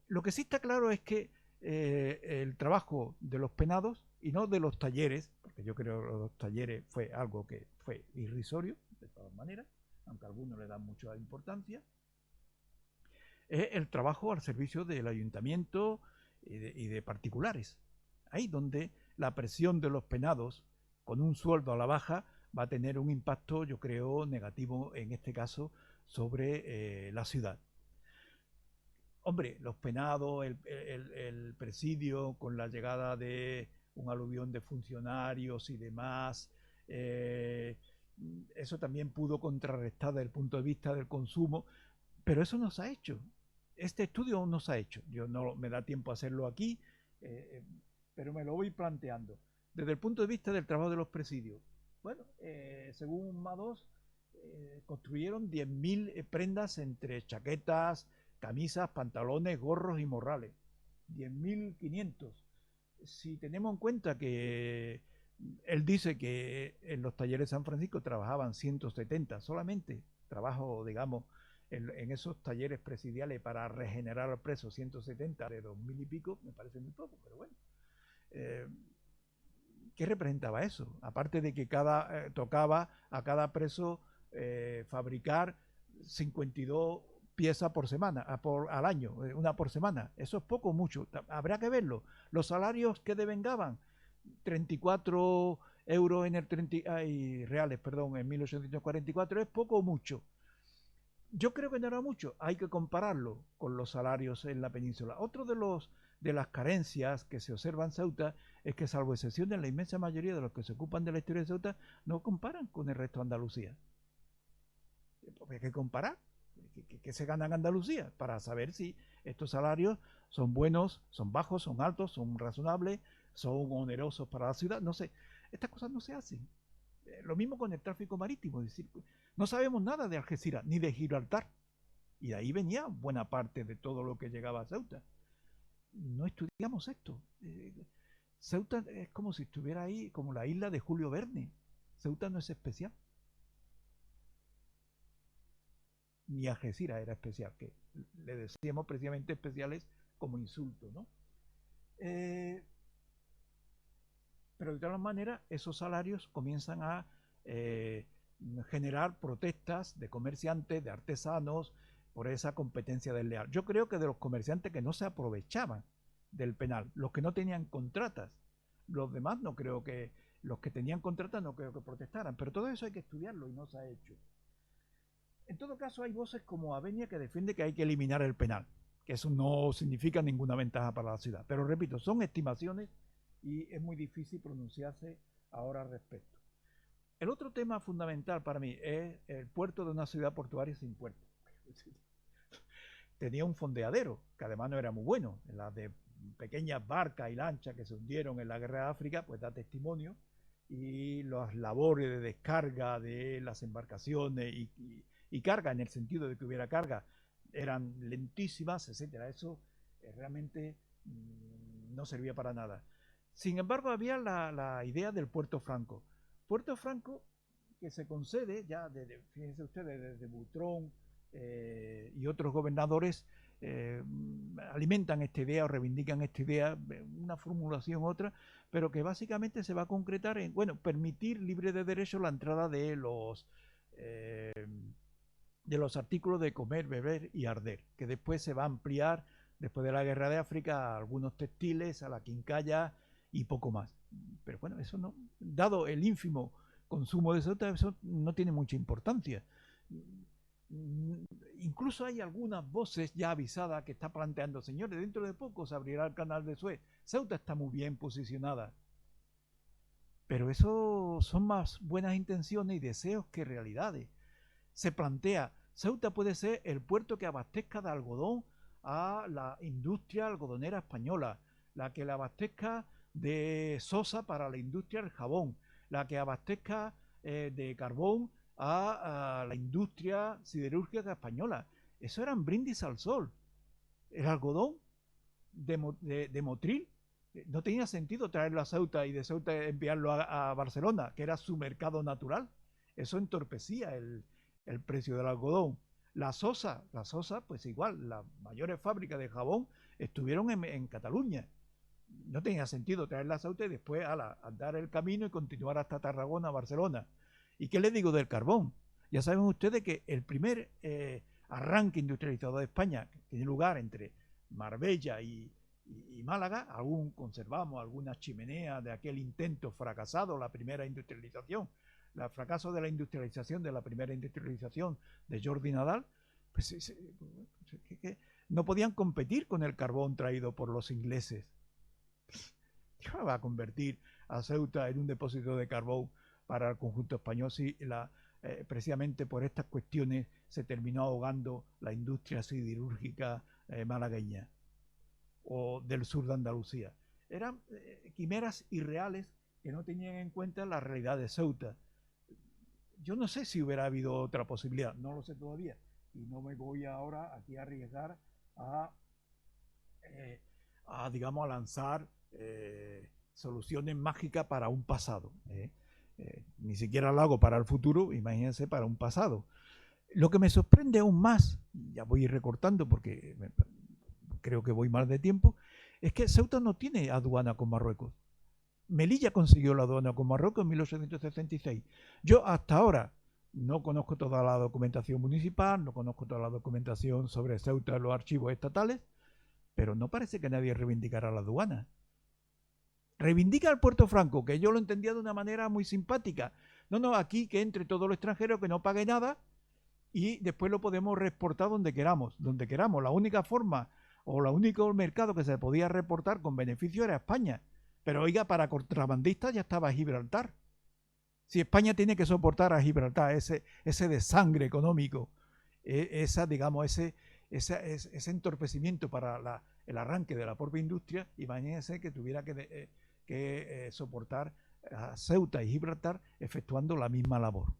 Lo que sí está claro es que el trabajo de los penados, y no de los talleres, porque yo creo que los talleres fue algo que fue irrisorio, de todas maneras, aunque a algunos le dan mucha importancia, es el trabajo al servicio del ayuntamiento y de particulares. Ahí donde la presión de los penados con un sueldo a la baja va a tener un impacto, yo creo, negativo en este caso sobre la ciudad. Hombre, los penados, el presidio con la llegada de un aluvión de funcionarios y demás, eso también pudo contrarrestar desde el punto de vista del consumo, pero eso no se ha hecho. Este estudio aún no se ha hecho. Yo no me da tiempo a hacerlo aquí, pero me lo voy planteando. Desde el punto de vista del trabajo de los presidios, bueno, según MA2, construyeron 10.000 prendas entre chaquetas, camisas, pantalones, gorros y morrales. 10.500. Si tenemos en cuenta que él dice que en los talleres de San Francisco trabajaban 170 solamente, trabajo, digamos, en esos talleres presidiales para regenerar al preso 170 de 2.000 y pico, me parece muy poco, pero bueno. ¿Qué representaba eso? Aparte de que tocaba a cada preso fabricar 52 piezas por semana, al año, una por semana. Eso es poco o mucho. Habrá que verlo. Los salarios que devengaban, 34 euros en el reales, perdón, en 1844, es poco o mucho. Yo creo que no era mucho. Hay que compararlo con los salarios en la península. Otro de las carencias que se observan en Ceuta es que, salvo excepciones, la inmensa mayoría de los que se ocupan de la historia de Ceuta no comparan con el resto de Andalucía. Hay que comparar qué se gana en Andalucía para saber si estos salarios son buenos, son bajos, son altos, son razonables, son onerosos para la ciudad. No sé, estas cosas no se hacen. Lo mismo con el tráfico marítimo, es decir, no sabemos nada de Algeciras ni de Gibraltar, y de ahí venía buena parte de todo lo que llegaba a Ceuta. No estudiamos esto. Ceuta es como si estuviera ahí, como la isla de Julio Verne. Ceuta no es especial. Ni Algeciras era especial, que le decíamos precisamente especiales como insulto, ¿no? Pero de todas maneras, esos salarios comienzan a generar protestas de comerciantes, de artesanos, por esa competencia desleal. Yo creo que de los comerciantes que no se aprovechaban del penal, los que no tenían contratas, los demás no creo que, los que tenían contratas no creo que protestaran, pero todo eso hay que estudiarlo y no se ha hecho. En todo caso, hay voces como Avenia que defiende que hay que eliminar el penal, que eso no significa ninguna ventaja para la ciudad. Pero repito, son estimaciones y es muy difícil pronunciarse ahora al respecto. El otro tema fundamental para mí es el puerto de una ciudad portuaria sin puerto. Tenía un fondeadero, que además no era muy bueno. Las de pequeñas barcas y lanchas que se hundieron en la guerra de África, pues da testimonio. Y las labores de descarga de las embarcaciones y carga, en el sentido de que hubiera carga, eran lentísimas, etcétera. Eso realmente no servía para nada. Sin embargo, había la idea del Puerto Franco. Puerto Franco que se concede ya desde, fíjense ustedes, desde Butrón y otros gobernadores alimentan esta idea o reivindican esta idea, una formulación otra, pero que básicamente se va a concretar en, bueno, permitir libre de derecho la entrada de los artículos de comer, beber y arder, que después se va a ampliar, después de la guerra de África, a algunos textiles, a la quincalla y poco más. Pero bueno, eso no, dado el ínfimo consumo de Ceuta, eso no tiene mucha importancia. Incluso hay algunas voces ya avisadas que están planteando, señores, dentro de poco se abrirá el canal de Suez. Ceuta está muy bien posicionada. Pero eso son más buenas intenciones y deseos que realidades. Se plantea, Ceuta puede ser el puerto que abastezca de algodón a la industria algodonera española, la que le abastezca de sosa para la industria del jabón, la que abastezca de carbón a la industria siderúrgica española. Eso eran brindis al sol. El algodón de Motril no tenía sentido traerlo a Ceuta y de Ceuta enviarlo a Barcelona, que era su mercado natural. Eso entorpecía el precio del algodón. La sosa, pues igual, las mayores fábricas de jabón estuvieron en Cataluña. No tenía sentido traerla a Ceuta y después andar el camino y continuar hasta Tarragona, Barcelona. ¿Y qué les digo del carbón? Ya saben ustedes que el primer arranque industrializado de España, que tiene lugar entre Marbella y Málaga, aún conservamos algunas chimeneas de aquel intento fracasado, la primera industrialización, el fracaso de la industrialización, de la primera industrialización de Jordi Nadal, pues no podían competir con el carbón traído por los ingleses. ¿Qué va a convertir a Ceuta en un depósito de carbón para el conjunto español si precisamente por estas cuestiones se terminó ahogando la industria siderúrgica malagueña o del sur de Andalucía? Eran quimeras irreales que no tenían en cuenta la realidad de Ceuta. Yo no sé si hubiera habido otra posibilidad, no lo sé todavía, y no me voy ahora aquí a arriesgar digamos, a lanzar soluciones mágicas para un pasado. Ni siquiera lo hago para el futuro, imagínense para un pasado. Lo que me sorprende aún más, ya voy a ir recortando porque creo que voy mal de tiempo, es que Ceuta no tiene aduana con Marruecos. Melilla consiguió la aduana con Marruecos en 1866. Yo hasta ahora, No conozco toda la documentación municipal, no conozco toda la documentación sobre Ceuta en los archivos estatales, pero no parece que nadie reivindicara la aduana. Reivindica el Puerto Franco, que yo lo entendía de una manera muy simpática. No, no, aquí que entre todo lo extranjero, que no pague nada y después lo podemos reexportar donde queramos, donde queramos. La única forma o el único mercado que se podía reportar con beneficio era España. Pero oiga, para contrabandistas ya estaba Gibraltar. Si España tiene que soportar a Gibraltar ese desangre económico, digamos, ese entorpecimiento para el arranque de la propia industria, imagínense que tuviera que soportar a Ceuta y Gibraltar efectuando la misma labor.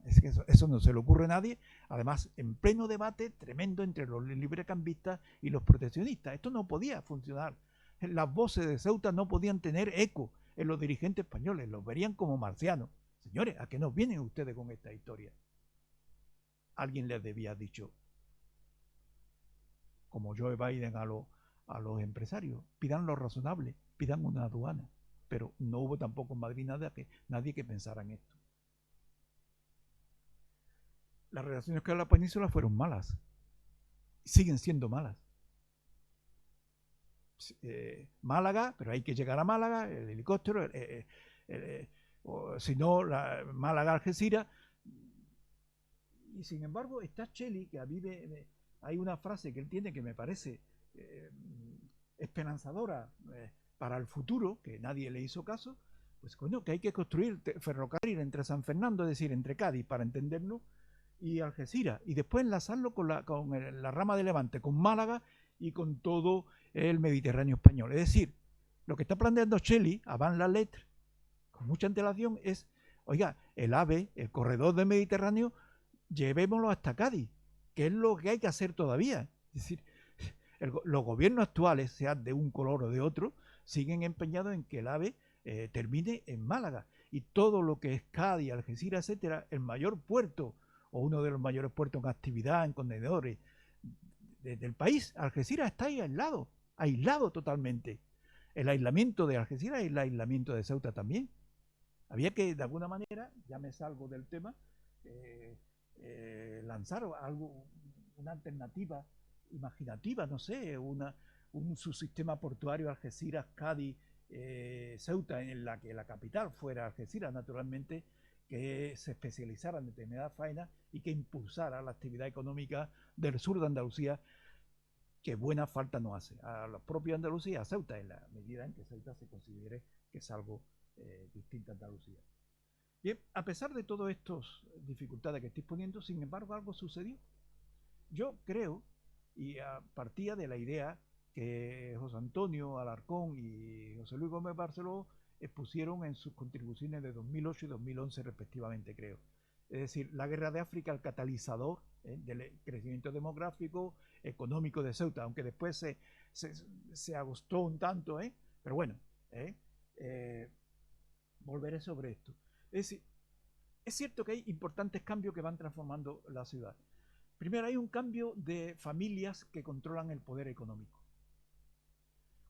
Es que eso no se le ocurre a nadie, además en pleno debate tremendo entre los librecambistas y los proteccionistas. Esto no podía funcionar. Las voces de Ceuta no podían tener eco en los dirigentes españoles, los verían como marcianos. Señores, ¿a qué nos vienen ustedes con esta historia? Alguien les debía haber dicho, como Joe Biden a los empresarios, pidan lo razonable, pidan una aduana. Pero no hubo tampoco en Madrid nadie que pensara en esto. Las relaciones con la península fueron malas, siguen siendo malas. Málaga, pero hay que llegar a Málaga, el helicóptero, si no, Málaga-Algeciras. Y sin embargo, está Shelley, que vive, hay una frase que él tiene que me parece esperanzadora para el futuro, que nadie le hizo caso, pues coño, que hay que construir ferrocarril entre San Fernando, es decir, entre Cádiz, para entendernos, y Algeciras, y después enlazarlo con la rama de Levante, con Málaga y con todo el Mediterráneo español. Es decir, lo que está planteando Shelley, avant la lettre, con mucha antelación, es, oiga, el AVE, el corredor del Mediterráneo, llevémoslo hasta Cádiz, que es lo que hay que hacer todavía. Es decir, los gobiernos actuales, sean de un color o de otro, siguen empeñados en que el AVE termine en Málaga. Y todo lo que es Cádiz, Algeciras, etcétera, el mayor puerto o uno de los mayores puertos en actividad, en contenedores del país, Algeciras está ahí aislado totalmente. El aislamiento de Algeciras y el aislamiento de Ceuta también. Había que, de alguna manera, ya me salgo del tema, lanzar una alternativa imaginativa, no sé, un subsistema portuario Algeciras, Cádiz, Ceuta, en la que la capital fuera Algeciras, naturalmente, que se especializara en determinadas faenas y que impulsara la actividad económica del sur de Andalucía, que buena falta no hace a los propios Andalucía, a Ceuta, en la medida en que Ceuta se considere que es algo distinto a Andalucía. Bien, a pesar de todas estas dificultades que estoy poniendo, sin embargo, algo sucedió. Yo creo, y partía de la idea que José Antonio Alarcón y José Luis Gómez Barceló expusieron en sus contribuciones de 2008 y 2011 respectivamente, creo. Es decir, la guerra de África, el catalizador del crecimiento demográfico, económico de Ceuta, aunque después se agostó un tanto, pero bueno, volveré sobre esto. Es decir, es cierto que hay importantes cambios que van transformando la ciudad. Primero, hay un cambio de familias que controlan el poder económico.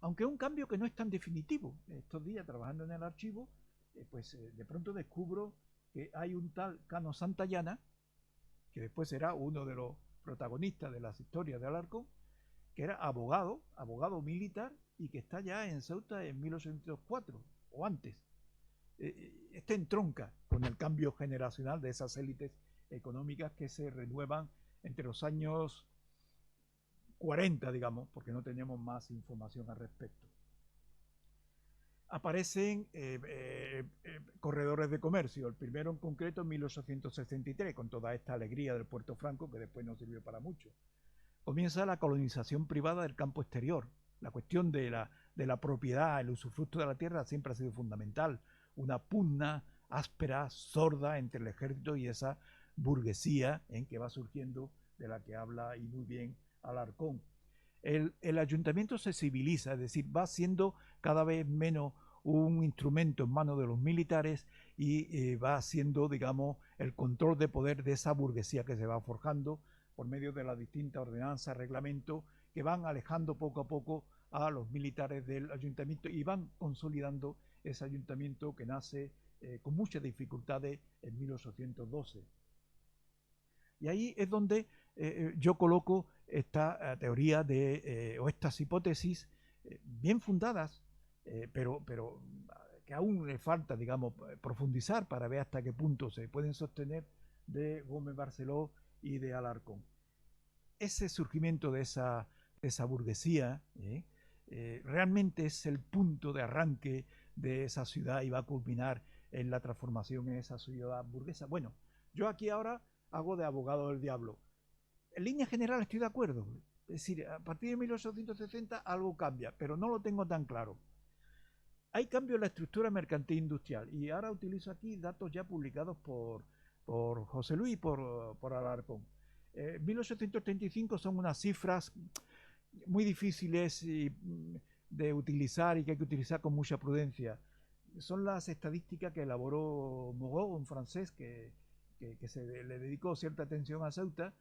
Aunque es un cambio que no es tan definitivo. Estos días, trabajando en el archivo, de pronto descubro que hay un tal Cano Santayana, que después será uno de los protagonistas de las historias de Alarcón, que era abogado militar y que está ya en Ceuta en 1804 o antes. Este entronca con el cambio generacional de esas élites económicas que se renuevan entre los años 40, digamos, porque no tenemos más información al respecto. Aparecen corredores de comercio, el primero en concreto en 1863, con toda esta alegría del Puerto Franco, que después no sirvió para mucho. Comienza la colonización privada del campo exterior. La cuestión de la propiedad, el usufructo de la tierra siempre ha sido fundamental. Una pugna áspera, sorda entre el ejército y esa burguesía en que va surgiendo, de la que habla y muy bien Alarcón. El ayuntamiento se civiliza, es decir, va siendo cada vez menos un instrumento en manos de los militares y va siendo, digamos, el control de poder de esa burguesía que se va forjando por medio de las distintas ordenanzas, reglamentos, que van alejando poco a poco a los militares del ayuntamiento y van consolidando ese ayuntamiento que nace con muchas dificultades en 1812. Y ahí es donde yo coloco esta teoría o estas hipótesis bien fundadas, pero que aún le falta, digamos, profundizar para ver hasta qué punto se pueden sostener, de Gómez Barceló y de Alarcón. Ese surgimiento de esa burguesía realmente es el punto de arranque de esa ciudad y va a culminar en la transformación en esa ciudad burguesa. Bueno, yo aquí ahora hago de abogado del diablo. En línea general estoy de acuerdo. Es decir, a partir de 1860 algo cambia, pero no lo tengo tan claro. Hay cambio en la estructura mercantil industrial y ahora utilizo aquí datos ya publicados por José Luis y por Alarcón. 1835 son unas cifras muy difíciles de utilizar y que hay que utilizar con mucha prudencia. Son las estadísticas que elaboró Moreau, un francés que le dedicó cierta atención a Ceuta,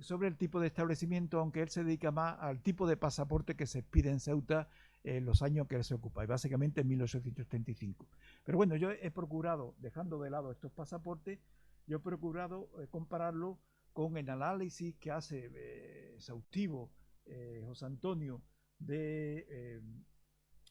sobre el tipo de establecimiento, aunque él se dedica más al tipo de pasaporte que se pide en Ceuta en los años que él se ocupa, y básicamente en 1835. Pero bueno, yo he procurado, dejando de lado estos pasaportes, yo he procurado compararlo con el análisis que hace exhaustivo José Antonio de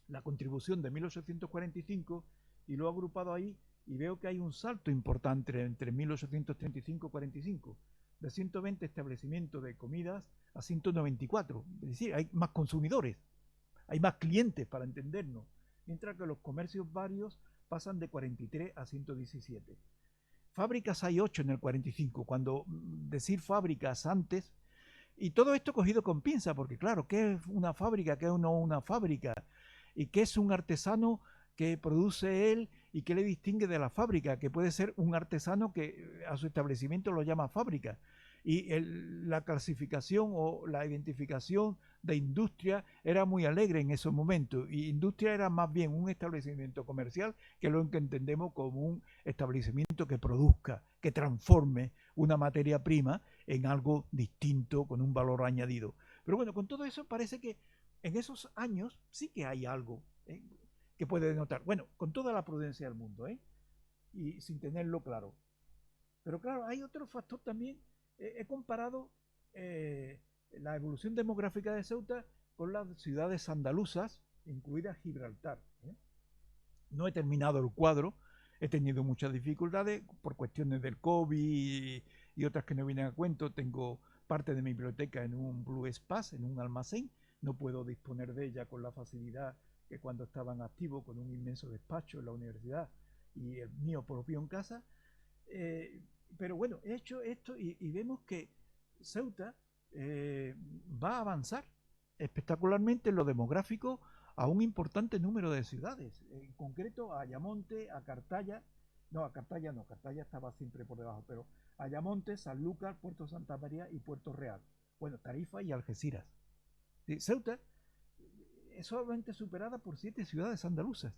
la contribución de 1845 y lo he agrupado ahí y veo que hay un salto importante entre 1835 y 45, de 120 establecimientos de comidas a 194, es decir, hay más consumidores, hay más clientes para entendernos, mientras que los comercios varios pasan de 43 a 117. Fábricas hay 8 en el 45, cuando decir fábricas antes, y todo esto cogido con pinza, porque claro, ¿qué es una fábrica? ¿Qué es no una fábrica? ¿Y qué es un artesano que produce él y qué le distingue de la fábrica? Que puede ser un artesano que a su establecimiento lo llama fábrica. Y la clasificación o la identificación de industria era muy alegre en esos momentos. Y industria era más bien un establecimiento comercial que lo que entendemos como un establecimiento que produzca, que transforme una materia prima en algo distinto, con un valor añadido. Pero bueno, con todo eso parece que en esos años sí que hay algo que puede denotar, bueno, con toda la prudencia del mundo, y sin tenerlo claro. Pero claro, hay otro factor también. He comparado la evolución demográfica de Ceuta con las ciudades andaluzas, incluida Gibraltar. No he terminado el cuadro, he tenido muchas dificultades por cuestiones del COVID y otras que no vienen a cuento. Tengo parte de mi biblioteca en un Blue Space, en un almacén, no puedo disponer de ella con la facilidad que cuando estaban activos, con un inmenso despacho en la universidad y el mío propio en casa. Pero bueno, he hecho esto y vemos que Ceuta va a avanzar espectacularmente en lo demográfico a un importante número de ciudades, en concreto a Ayamonte, a Cartaya, no, Cartaya estaba siempre por debajo, pero Ayamonte, Sanlúcar, Puerto Santa María y Puerto Real. Bueno, Tarifa y Algeciras. Ceuta es solamente superada por 7 ciudades andaluzas,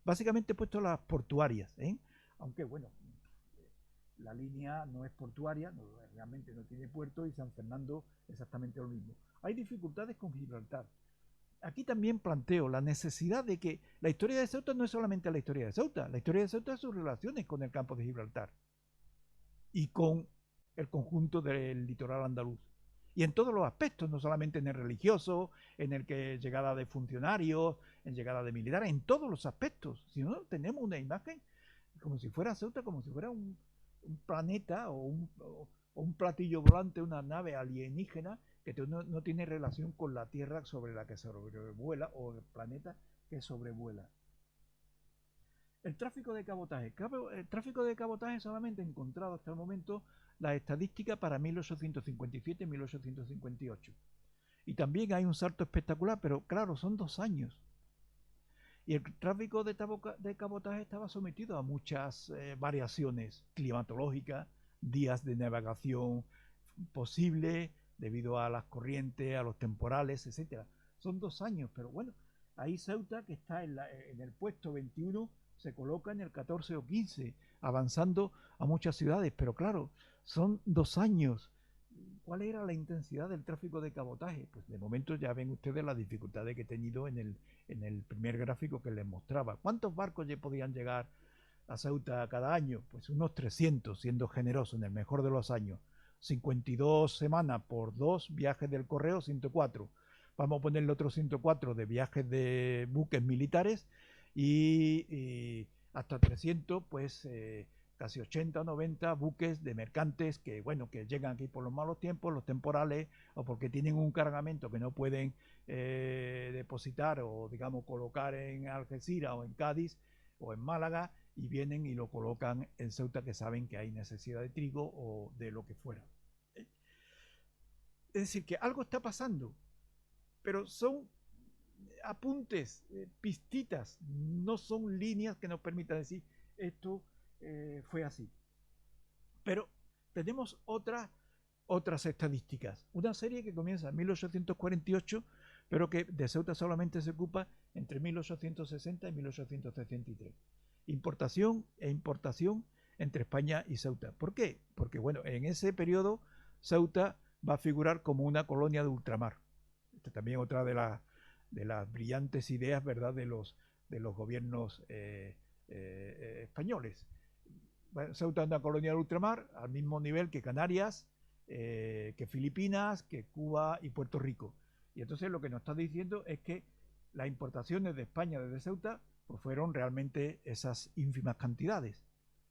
básicamente puesto las portuarias, aunque bueno, la línea no es portuaria, realmente no tiene puerto, y San Fernando exactamente lo mismo. Hay dificultades con Gibraltar. Aquí también planteo la necesidad de que la historia de Ceuta no es solamente la historia de Ceuta, la historia de Ceuta es sus relaciones con el campo de Gibraltar y con el conjunto del litoral andaluz. Y en todos los aspectos, no solamente en el religioso, en el que llegada de funcionarios, en llegada de militares, en todos los aspectos. Si no, tenemos una imagen como si fuera Ceuta, como si fuera un planeta o un platillo volante, una nave alienígena que no tiene relación con la Tierra sobre la que sobrevuela o el planeta que sobrevuela. El tráfico de cabotaje. El tráfico de cabotaje solamente he encontrado hasta el momento la estadística para 1857 y 1858. Y también hay un salto espectacular, pero claro, son 2 años. Y el tráfico de cabotaje estaba sometido a muchas variaciones climatológicas, días de navegación posible debido a las corrientes, a los temporales, etc. Son 2 años, pero bueno, ahí Ceuta, que está en el puesto 21, se coloca en el 14 o 15, avanzando a muchas ciudades, pero claro, son 2 años. ¿Cuál era la intensidad del tráfico de cabotaje? Pues de momento ya ven ustedes las dificultades que he tenido en el primer gráfico que les mostraba. ¿Cuántos barcos ya podían llegar a Ceuta cada año? Pues unos 300, siendo generoso, en el mejor de los años. 52 semanas por 2 viajes del correo, 104. Vamos a ponerle otros 104 de viajes de buques militares y hasta 300, pues casi 80 o 90 buques de mercantes que, bueno, que llegan aquí por los malos tiempos, los temporales, o porque tienen un cargamento que no pueden depositar o, digamos, colocar en Algeciras o en Cádiz o en Málaga, y vienen y lo colocan en Ceuta, que saben que hay necesidad de trigo o de lo que fuera. Es decir, que algo está pasando, pero son apuntes, pistitas, no son líneas que nos permitan decir esto fue así. Pero tenemos otras estadísticas. Una serie que comienza en 1848, pero que de Ceuta solamente se ocupa entre 1860 y 1863. Importación e importación entre España y Ceuta. ¿Por qué? Porque, bueno, en ese periodo Ceuta va a figurar como una colonia de ultramar. Esta también otra de las brillantes ideas, ¿verdad?, de los gobiernos españoles. Bueno, Ceuta es una colonia de ultramar, al mismo nivel que Canarias, que Filipinas, que Cuba y Puerto Rico. Y entonces lo que nos está diciendo es que las importaciones de España desde Ceuta pues fueron realmente esas ínfimas cantidades.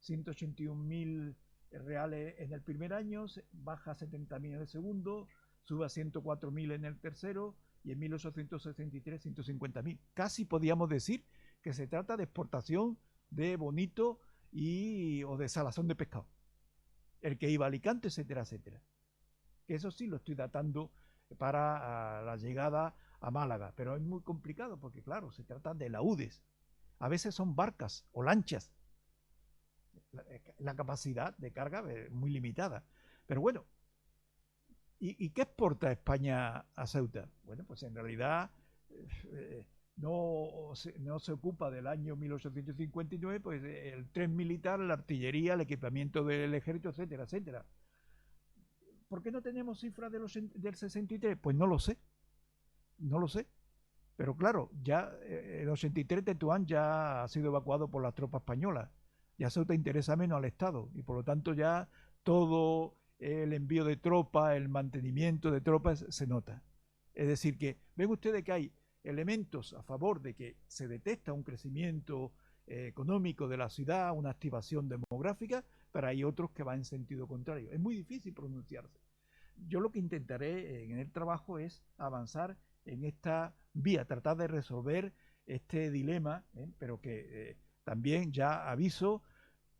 181.000 reales en el primer año, baja a 70.000 en el segundo, sube a 104.000 en el tercero, y en 1863 150.000. Casi podíamos decir que se trata de exportación de bonito o de salazón de pescado. El que iba a Alicante, etcétera, etcétera. Que eso sí lo estoy datando para la llegada a Málaga, pero es muy complicado porque, claro, se trata de laúdes. A veces son barcas o lanchas. La capacidad de carga es muy limitada. Pero bueno, ¿y qué exporta España a Ceuta? Bueno, pues en realidad no se ocupa del año 1859, pues el tren militar, la artillería, el equipamiento del ejército, etcétera, etcétera. ¿Por qué no tenemos cifras del 63? Pues no lo sé, no lo sé. Pero claro, ya el 83 Tetuán ya ha sido evacuado por las tropas españolas. Ya Ceuta interesa menos al Estado y por lo tanto ya todo el envío de tropas, el mantenimiento de tropas se nota. Es decir, que ven ustedes que hay elementos a favor de que se detecta un crecimiento económico de la ciudad, una activación demográfica, pero hay otros que van en sentido contrario. Es muy difícil pronunciarse. Yo lo que intentaré en el trabajo es avanzar en esta vía, tratar de resolver este dilema, pero que también ya aviso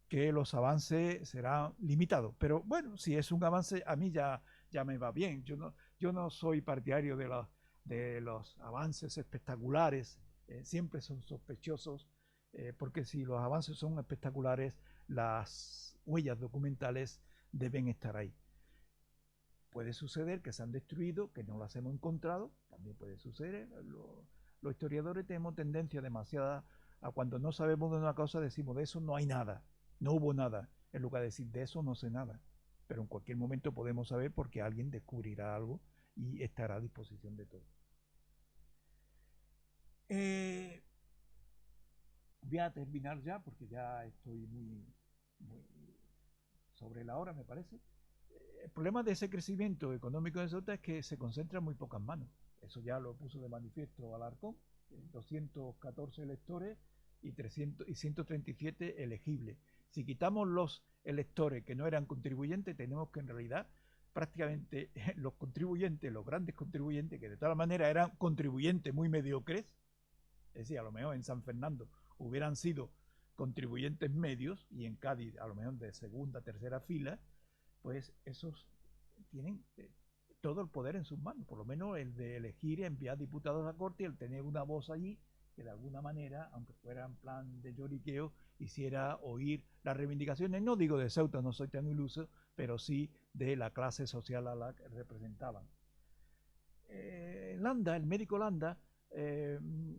que los avances serán limitados. Pero bueno, si es un avance, a mí ya me va bien. Yo no soy partidario de los avances espectaculares, siempre son sospechosos, porque si los avances son espectaculares, las huellas documentales deben estar ahí. Puede suceder que se han destruido, que no las hemos encontrado, también puede suceder. Los historiadores tenemos tendencia demasiada a cuando no sabemos de una cosa decimos de eso no hay nada, no hubo nada, en lugar de decir de eso no sé nada. Pero en cualquier momento podemos saber porque alguien descubrirá algo y estará a disposición de todos. Voy a terminar ya porque ya estoy muy sobre la hora, me parece. El problema de ese crecimiento económico de Ceuta es que se concentra en muy pocas manos. Eso ya lo puso de manifiesto Alarcón, 214 electores y 137 elegibles. Si quitamos los electores que no eran contribuyentes, tenemos que en realidad prácticamente los contribuyentes, los grandes contribuyentes, que de todas maneras eran contribuyentes muy mediocres, es decir, a lo mejor en San Fernando hubieran sido contribuyentes medios y en Cádiz a lo mejor de segunda, tercera fila, pues esos tienen todo el poder en sus manos, por lo menos el de elegir y enviar diputados a la Corte y el tener una voz allí que de alguna manera, aunque fuera en plan de lloriqueo, hiciera oír las reivindicaciones, no digo de Ceuta, no soy tan iluso, pero sí de la clase social a la que representaban. Landa, el médico Landa,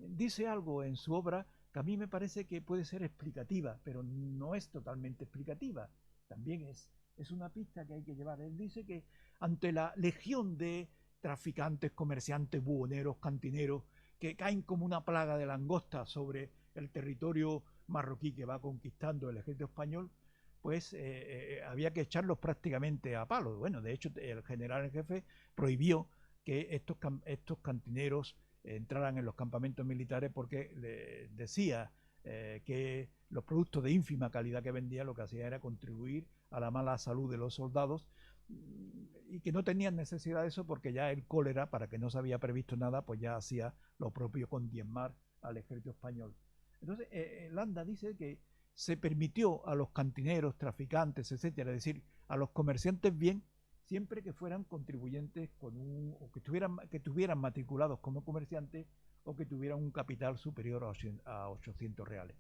dice algo en su obra que a mí me parece que puede ser explicativa, pero no es totalmente explicativa, también es una pista que hay que llevar. Él dice que ante la legión de traficantes, comerciantes, buhoneros, cantineros, que caen como una plaga de langosta sobre el territorio marroquí que va conquistando el ejército español, pues había que echarlos prácticamente a palos. Bueno, de hecho, el general en jefe prohibió que estos cantineros entraran en los campamentos militares porque decía que los productos de ínfima calidad que vendía lo que hacía era contribuir a la mala salud de los soldados y que no tenían necesidad de eso porque ya el cólera, para que no se había previsto nada, pues ya hacía lo propio con diezmar al ejército español. Entonces, Landa dice que se permitió a los cantineros, traficantes, etcétera, es decir, a los comerciantes bien, siempre que fueran contribuyentes o que tuvieran matriculados como comerciantes o que tuvieran un capital superior a 800 reales.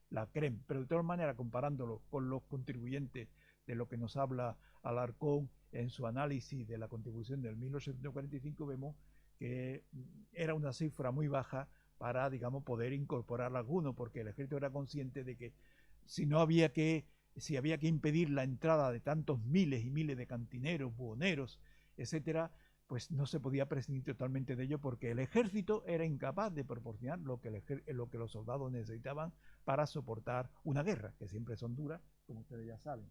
La CREM, pero de todas maneras, comparándolo con los contribuyentes de lo que nos habla Alarcón en su análisis de la contribución del 1845, vemos que era una cifra muy baja para, digamos, poder incorporar alguno, porque el ejército era consciente de que si había que impedir la entrada de tantos miles y miles de cantineros, buhoneros, etcétera, pues no se podía prescindir totalmente de ello porque el ejército era incapaz de proporcionar lo que los soldados necesitaban para soportar una guerra, que siempre son duras, como ustedes ya saben.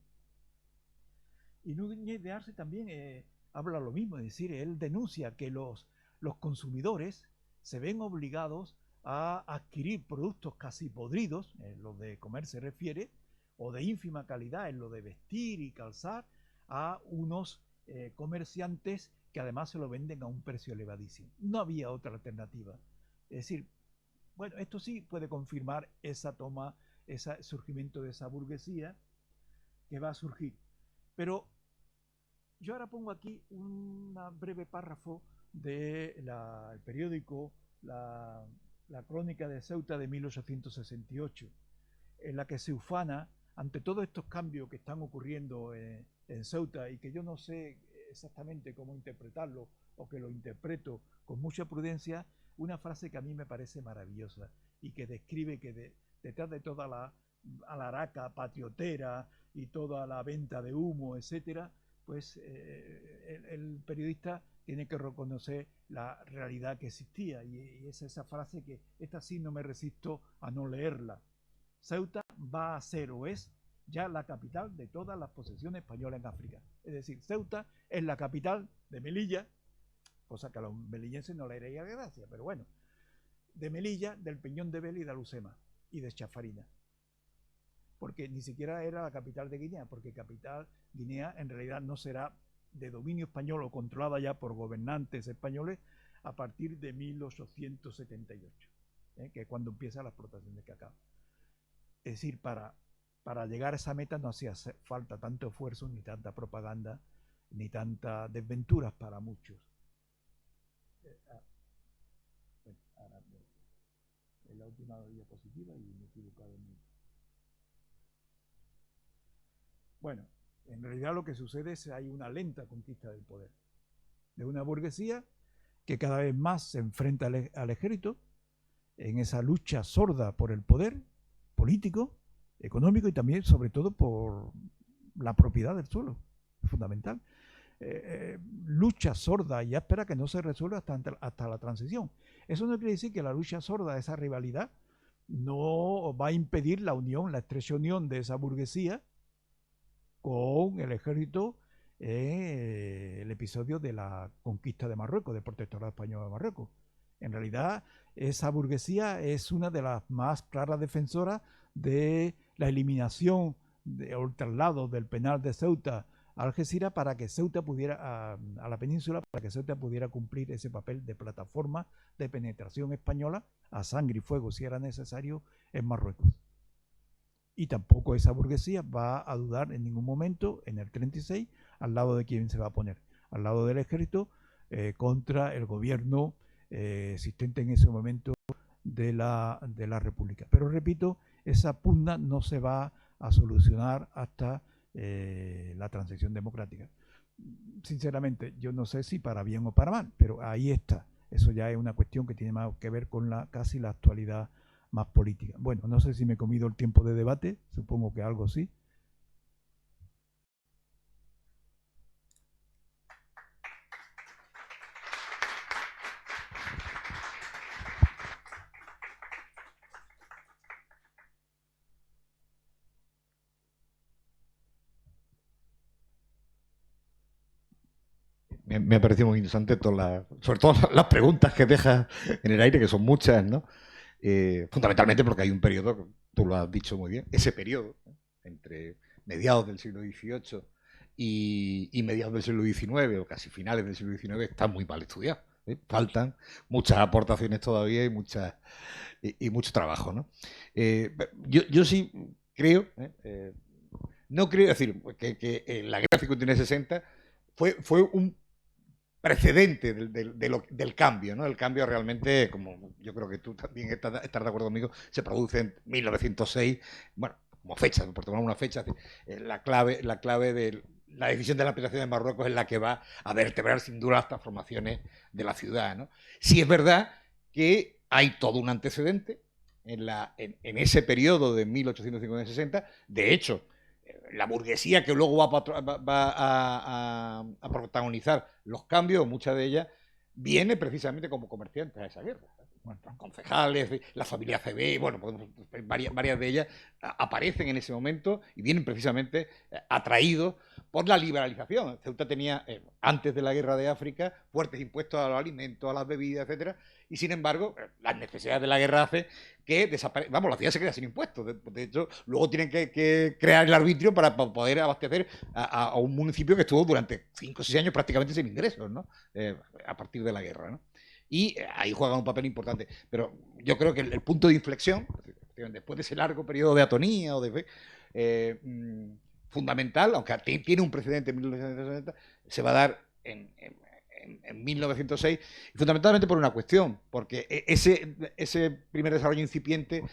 Y Núñez de Arce también habla lo mismo, es decir, él denuncia que los consumidores se ven obligados a adquirir productos casi podridos, en lo de comer se refiere, o de ínfima calidad en lo de vestir y calzar, a unos comerciantes que además se lo venden a un precio elevadísimo. No había otra alternativa. Es decir, bueno, esto sí puede confirmar esa toma, ese surgimiento de esa burguesía que va a surgir. Pero yo ahora pongo aquí un breve párrafo del periódico la Crónica de Ceuta de 1868, en la que se ufana ante todos estos cambios que están ocurriendo en Ceuta y que yo no sé exactamente cómo interpretarlo o que lo interpreto con mucha prudencia, una frase que a mí me parece maravillosa y que describe que detrás de toda la alaraca patriotera y toda la venta de humo, etcétera, pues el periodista tiene que reconocer la realidad que existía y es esa frase que esta sí no me resisto a no leerla. Ceuta va a ser o es ya la capital de todas las posesiones españolas en África. Es decir, Ceuta es la capital de Melilla, cosa que a los melillenses no le haría gracia, pero bueno, de Melilla, del Peñón de Vélez y de Alucema y de Chafarina. Porque ni siquiera era la capital de Guinea, porque capital Guinea en realidad no será de dominio español o controlada ya por gobernantes españoles a partir de 1878, que es cuando empieza la explotación de cacao. Es decir, para llegar a esa meta no hacía falta tanto esfuerzo, ni tanta propaganda, ni tantas desventuras para muchos. Bueno, ahora es la última diapositiva y me he equivocado en mí. Bueno, en realidad lo que sucede es que hay una lenta conquista del poder de una burguesía que cada vez más se enfrenta al ejército en esa lucha sorda por el poder político, económico y también, sobre todo, por la propiedad del suelo, fundamental. Lucha sorda y áspera que no se resuelve hasta la transición. Eso no quiere decir que la lucha sorda, esa rivalidad, no va a impedir la unión, la estrecha unión de esa burguesía con el ejército en el episodio de la conquista de Marruecos, del protectorado español de Marruecos. En realidad, esa burguesía es una de las más claras defensoras de la eliminación o el traslado del penal de Ceuta a Algeciras para que Ceuta pudiera, a la península, para que Ceuta pudiera cumplir ese papel de plataforma de penetración española a sangre y fuego, si era necesario, en Marruecos. Y tampoco esa burguesía va a dudar en ningún momento, en el 36, al lado de quién se va a poner, al lado del ejército, contra el gobierno existente en ese momento de la República. Pero repito, esa pugna no se va a solucionar hasta la transición democrática. Sinceramente, yo no sé si para bien o para mal, pero ahí está. Eso ya es una cuestión que tiene más que ver con casi la actualidad más política. Bueno, no sé si me he comido el tiempo de debate, supongo que algo sí. me ha parecido muy interesante sobre todo las preguntas que dejas en el aire, que son muchas, ¿no? Fundamentalmente porque hay un periodo, tú lo has dicho muy bien, ese periodo entre mediados del siglo XVIII y mediados del siglo XIX, o casi finales del siglo XIX, está muy mal estudiado. Faltan muchas aportaciones todavía y mucho trabajo, ¿no? Yo sí creo, no creo, es decir, que la guerra 59-60 fue un precedente del cambio, ¿no? El cambio realmente, como yo creo que tú también estás de acuerdo conmigo, se produce en 1906, bueno, como fecha, por tomar una fecha, la clave de la decisión de la aplicación de Marruecos es la que va a vertebrar sin duda las transformaciones de la ciudad, ¿no? Sí es verdad que hay todo un antecedente en ese periodo de 1850-60, de hecho, la burguesía que luego va a protagonizar los cambios, mucha de ella, viene precisamente como comerciantes a esa guerra. Bueno, los concejales, la familia CB, bueno, varias de ellas aparecen en ese momento y vienen precisamente atraídos por la liberalización. Ceuta tenía, antes de la guerra de África, fuertes impuestos a los alimentos, a las bebidas, etcétera, y sin embargo, las necesidades de la guerra hacen que desaparezca. Vamos, la ciudad se queda sin impuestos. De hecho, luego tienen que crear el arbitrio para poder abastecer a un municipio que estuvo durante 5 o 6 años prácticamente sin ingresos, ¿no? A partir de la guerra, ¿no? Y ahí juega un papel importante. Pero yo creo que el punto de inflexión, después de ese largo periodo de atonía o de fundamental, aunque tiene un precedente en 1960, se va a dar en 1906, y fundamentalmente por una cuestión, porque ese primer desarrollo incipiente,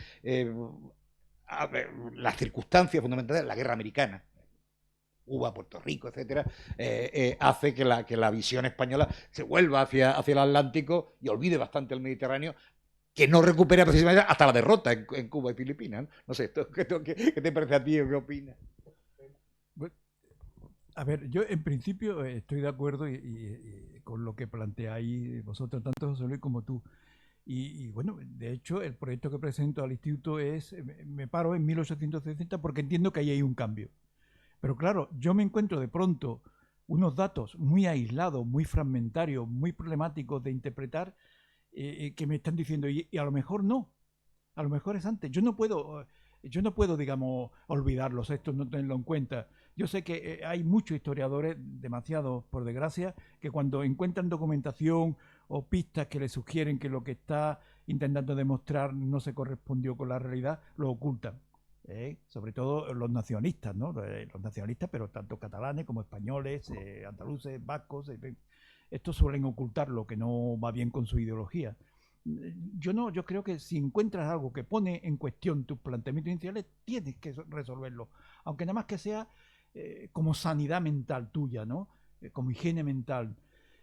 las circunstancias fundamentales, la guerra americana, Cuba, Puerto Rico, etcétera, hace que la visión española se vuelva hacia el Atlántico y olvide bastante el Mediterráneo, que no recupera precisamente hasta la derrota en Cuba y Filipinas. No sé, ¿qué te parece a ti o qué opinas? A ver, yo en principio estoy de acuerdo y con lo que planteáis vosotros, tanto José Luis como tú. Y bueno, de hecho, el proyecto que presento al instituto me paro en 1860 porque entiendo que ahí hay un cambio. Pero claro, yo me encuentro de pronto unos datos muy aislados, muy fragmentarios, muy problemáticos de interpretar, que me están diciendo, y a lo mejor no, a lo mejor es antes. Yo no puedo, digamos, olvidarlos, esto no tenerlo en cuenta. Yo sé que hay muchos historiadores, demasiados por desgracia, que cuando encuentran documentación o pistas que les sugieren que lo que está intentando demostrar no se correspondió con la realidad, lo ocultan. Sobre todo los nacionalistas, ¿no? Los nacionalistas, pero tanto catalanes como españoles, andaluces, vascos, estos suelen ocultar lo que no va bien con su ideología. Yo creo que si encuentras algo que pone en cuestión tus planteamientos iniciales, tienes que resolverlo, aunque nada más que sea como sanidad mental tuya, ¿no? Como higiene mental.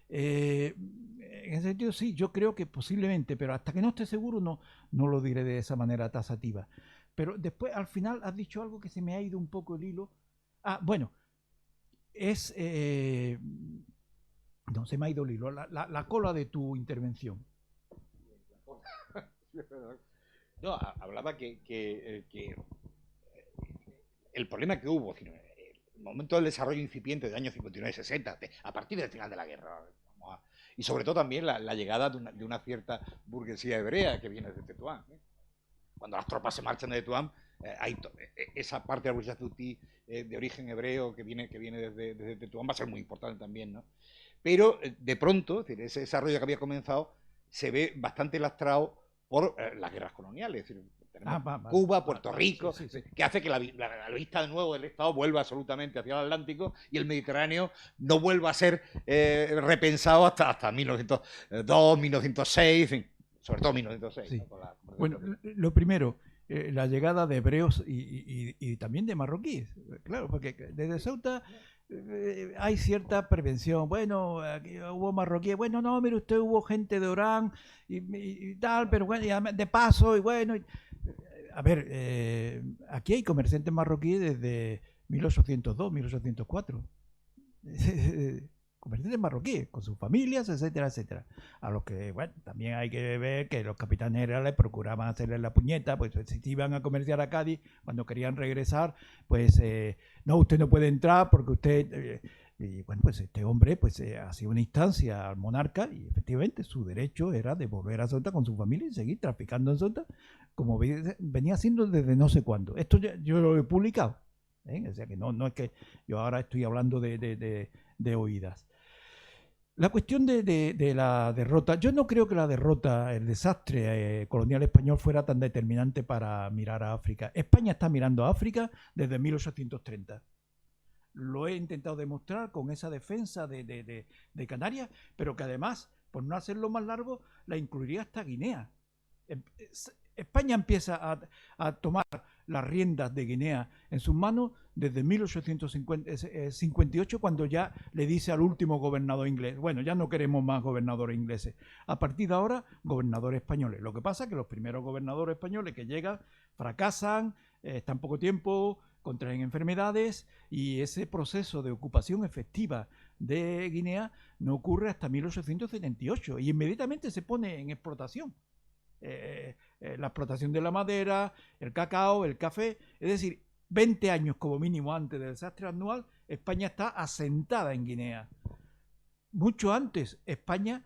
En ese sentido, sí, yo creo que posiblemente, pero hasta que no esté seguro no lo diré de esa manera tasativa. Pero después, al final, has dicho algo que se me ha ido un poco el hilo. Bueno, no, se me ha ido el hilo, la cola de tu intervención. No, hablaba que el problema que hubo, el momento del desarrollo incipiente de años 59-60, a partir del final de la guerra, y sobre todo también la llegada de una cierta burguesía hebrea que viene desde Tetuán. Cuando las tropas se marchan de Tetuán, hay esa parte de la burguesía ceutí de origen hebreo que viene desde Tetuán va a ser muy importante también, ¿no? Pero de pronto, es decir, ese desarrollo que había comenzado se ve bastante lastrado por las guerras coloniales. Es decir, Cuba, Puerto Rico, sí. Que hace que la vista de nuevo del Estado vuelva absolutamente hacia el Atlántico y el Mediterráneo no vuelva a ser repensado hasta 1902, 1906, en fin, sobre todo 1906. Sí. ¿No? Bueno, lo primero, la llegada de hebreos y también de marroquíes, claro, porque desde Ceuta hay cierta prevención. Bueno, aquí hubo marroquíes, bueno, no, mire usted, hubo gente de Orán y tal, pero bueno, y de paso, y bueno. A ver, aquí hay comerciantes marroquíes desde 1802, 1804. Comerciantes marroquíes, con sus familias, etcétera, etcétera. A los que, bueno, también hay que ver que los capitanes generales procuraban hacerles la puñeta, pues si iban a comerciar a Cádiz, cuando querían regresar, pues no, usted no puede entrar porque usted Y bueno, pues este hombre pues hacía una instancia al monarca y efectivamente su derecho era de volver a Ceuta con su familia y seguir traficando en Ceuta como venía haciendo desde no sé cuándo. Esto yo lo he publicado. O sea que no es que yo ahora estoy hablando de oídas. La cuestión de la derrota, yo no creo que la derrota, el desastre colonial español fuera tan determinante para mirar a África. España está mirando a África desde 1830. Lo he intentado demostrar con esa defensa de Canarias, pero que además, por no hacerlo más largo, la incluiría hasta Guinea. España empieza a tomar las riendas de Guinea en sus manos desde 1858, cuando ya le dice al último gobernador inglés, bueno, ya no queremos más gobernadores ingleses. A partir de ahora, gobernadores españoles. Lo que pasa es que los primeros gobernadores españoles que llegan fracasan, están poco tiempo, contraen enfermedades y ese proceso de ocupación efectiva de Guinea no ocurre hasta 1878 y inmediatamente se pone en explotación. La explotación de la madera, el cacao, el café, es decir, 20 años como mínimo antes del desastre anual, España está asentada en Guinea. Mucho antes, España,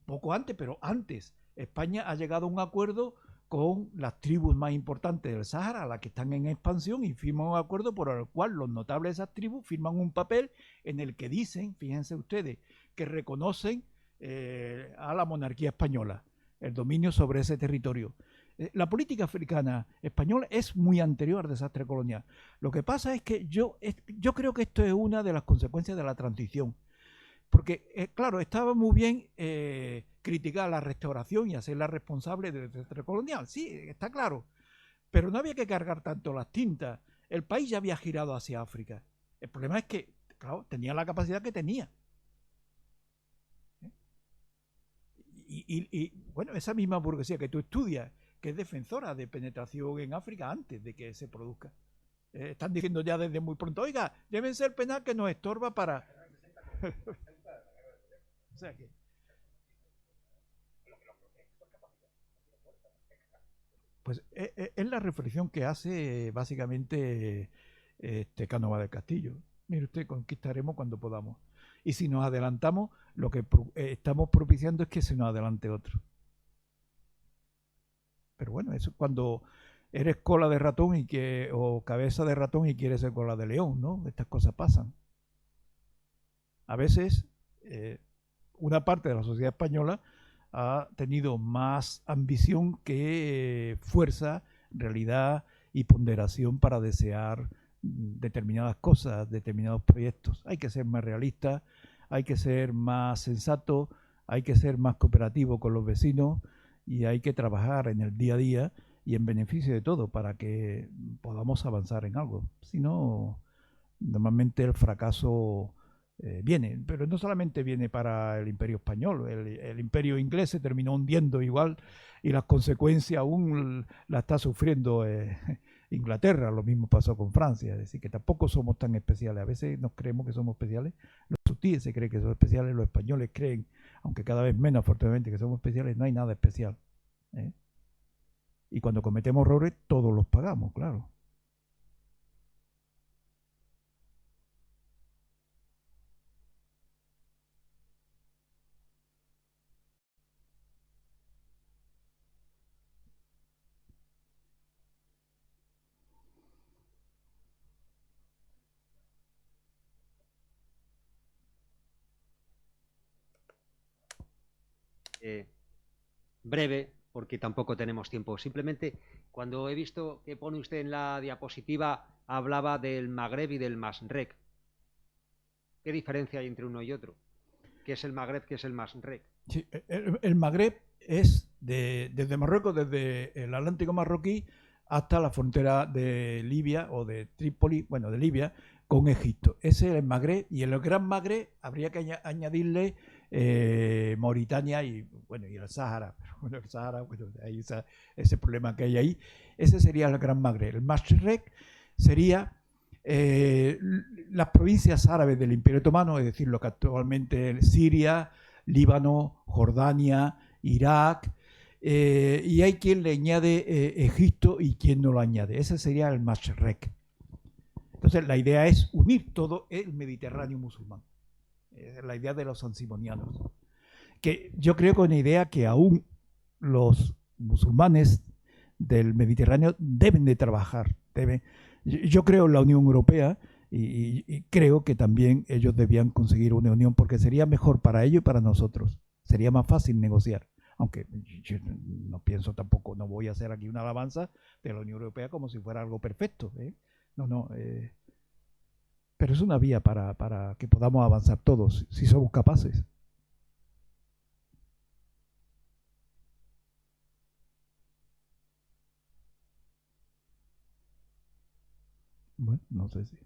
poco antes, pero antes, España ha llegado a un acuerdo con las tribus más importantes del Sáhara, las que están en expansión, y firman un acuerdo por el cual los notables de esas tribus firman un papel en el que dicen, fíjense ustedes, que reconocen a la monarquía española, el dominio sobre ese territorio. La política africana española es muy anterior al desastre colonial. Lo que pasa es que yo creo que esto es una de las consecuencias de la transición. Porque, claro, estaba muy bien criticar la restauración y hacerla responsable del desastre colonial. Sí, está claro. Pero no había que cargar tanto las tintas. El país ya había girado hacia África. El problema es que, claro, tenía la capacidad que tenía. Y bueno, esa misma burguesía que tú estudias, que es defensora de penetración en África antes de que se produzca. Están diciendo ya desde muy pronto, oiga, llévense el penal que nos estorba para... O sea que... Pues es la reflexión que hace básicamente Cánovas del Castillo. Mire usted, conquistaremos cuando podamos. Y si nos adelantamos, lo que estamos propiciando es que se nos adelante otro. Pero bueno, eso es cuando eres cola de ratón o cabeza de ratón y quieres ser cola de león, ¿no? Estas cosas pasan. A veces una parte de la sociedad española ha tenido más ambición que fuerza, realidad y ponderación para desear determinadas cosas, determinados proyectos. Hay que ser más realista, hay que ser más sensato, hay que ser más cooperativo con los vecinos y hay que trabajar en el día a día y en beneficio de todo para que podamos avanzar en algo. Si no, normalmente el fracaso viene, pero no solamente viene para el imperio español, el imperio inglés se terminó hundiendo igual y las consecuencias aún la está sufriendo Inglaterra, lo mismo pasó con Francia, es decir, que tampoco somos tan especiales, a veces nos creemos que somos especiales, los sutíes se creen que son especiales, los españoles creen, aunque cada vez menos afortunadamente que somos especiales, no hay nada especial. Y cuando cometemos errores, todos los pagamos, claro. Breve, porque tampoco tenemos tiempo. Simplemente, cuando he visto que pone usted en la diapositiva, hablaba del Magreb y del Masrek. ¿Qué diferencia hay entre uno y otro? ¿Qué es el Magreb? ¿Qué es el Masrek? Sí, el Magreb es desde Marruecos, desde el Atlántico marroquí hasta la frontera de Libia o de Trípoli, bueno, de Libia, con Egipto. Ese es el Magreb, y en el Gran Magreb habría que añadirle Mauritania y bueno, y el Sáhara. Bueno, el Sáhara, bueno, hay ese problema que hay ahí. Ese sería el Gran Magreb. El Masrek sería las provincias árabes del Imperio Otomano, es decir, lo que actualmente es Siria, Líbano, Jordania, Irak, y hay quien le añade Egipto y quien no lo añade. Ese sería el Masrek. Entonces la idea es unir todo el Mediterráneo musulmán. La idea de los sansimonianos. Que yo creo que es una idea que aún los musulmanes del Mediterráneo deben de trabajar. Yo creo en la Unión Europea y creo que también ellos debían conseguir una unión porque sería mejor para ellos y para nosotros. Sería más fácil negociar. Aunque yo no pienso tampoco, no voy a hacer aquí una alabanza de la Unión Europea como si fuera algo perfecto. No, pero es una vía para que podamos avanzar todos, si somos capaces. Bueno, no sé si.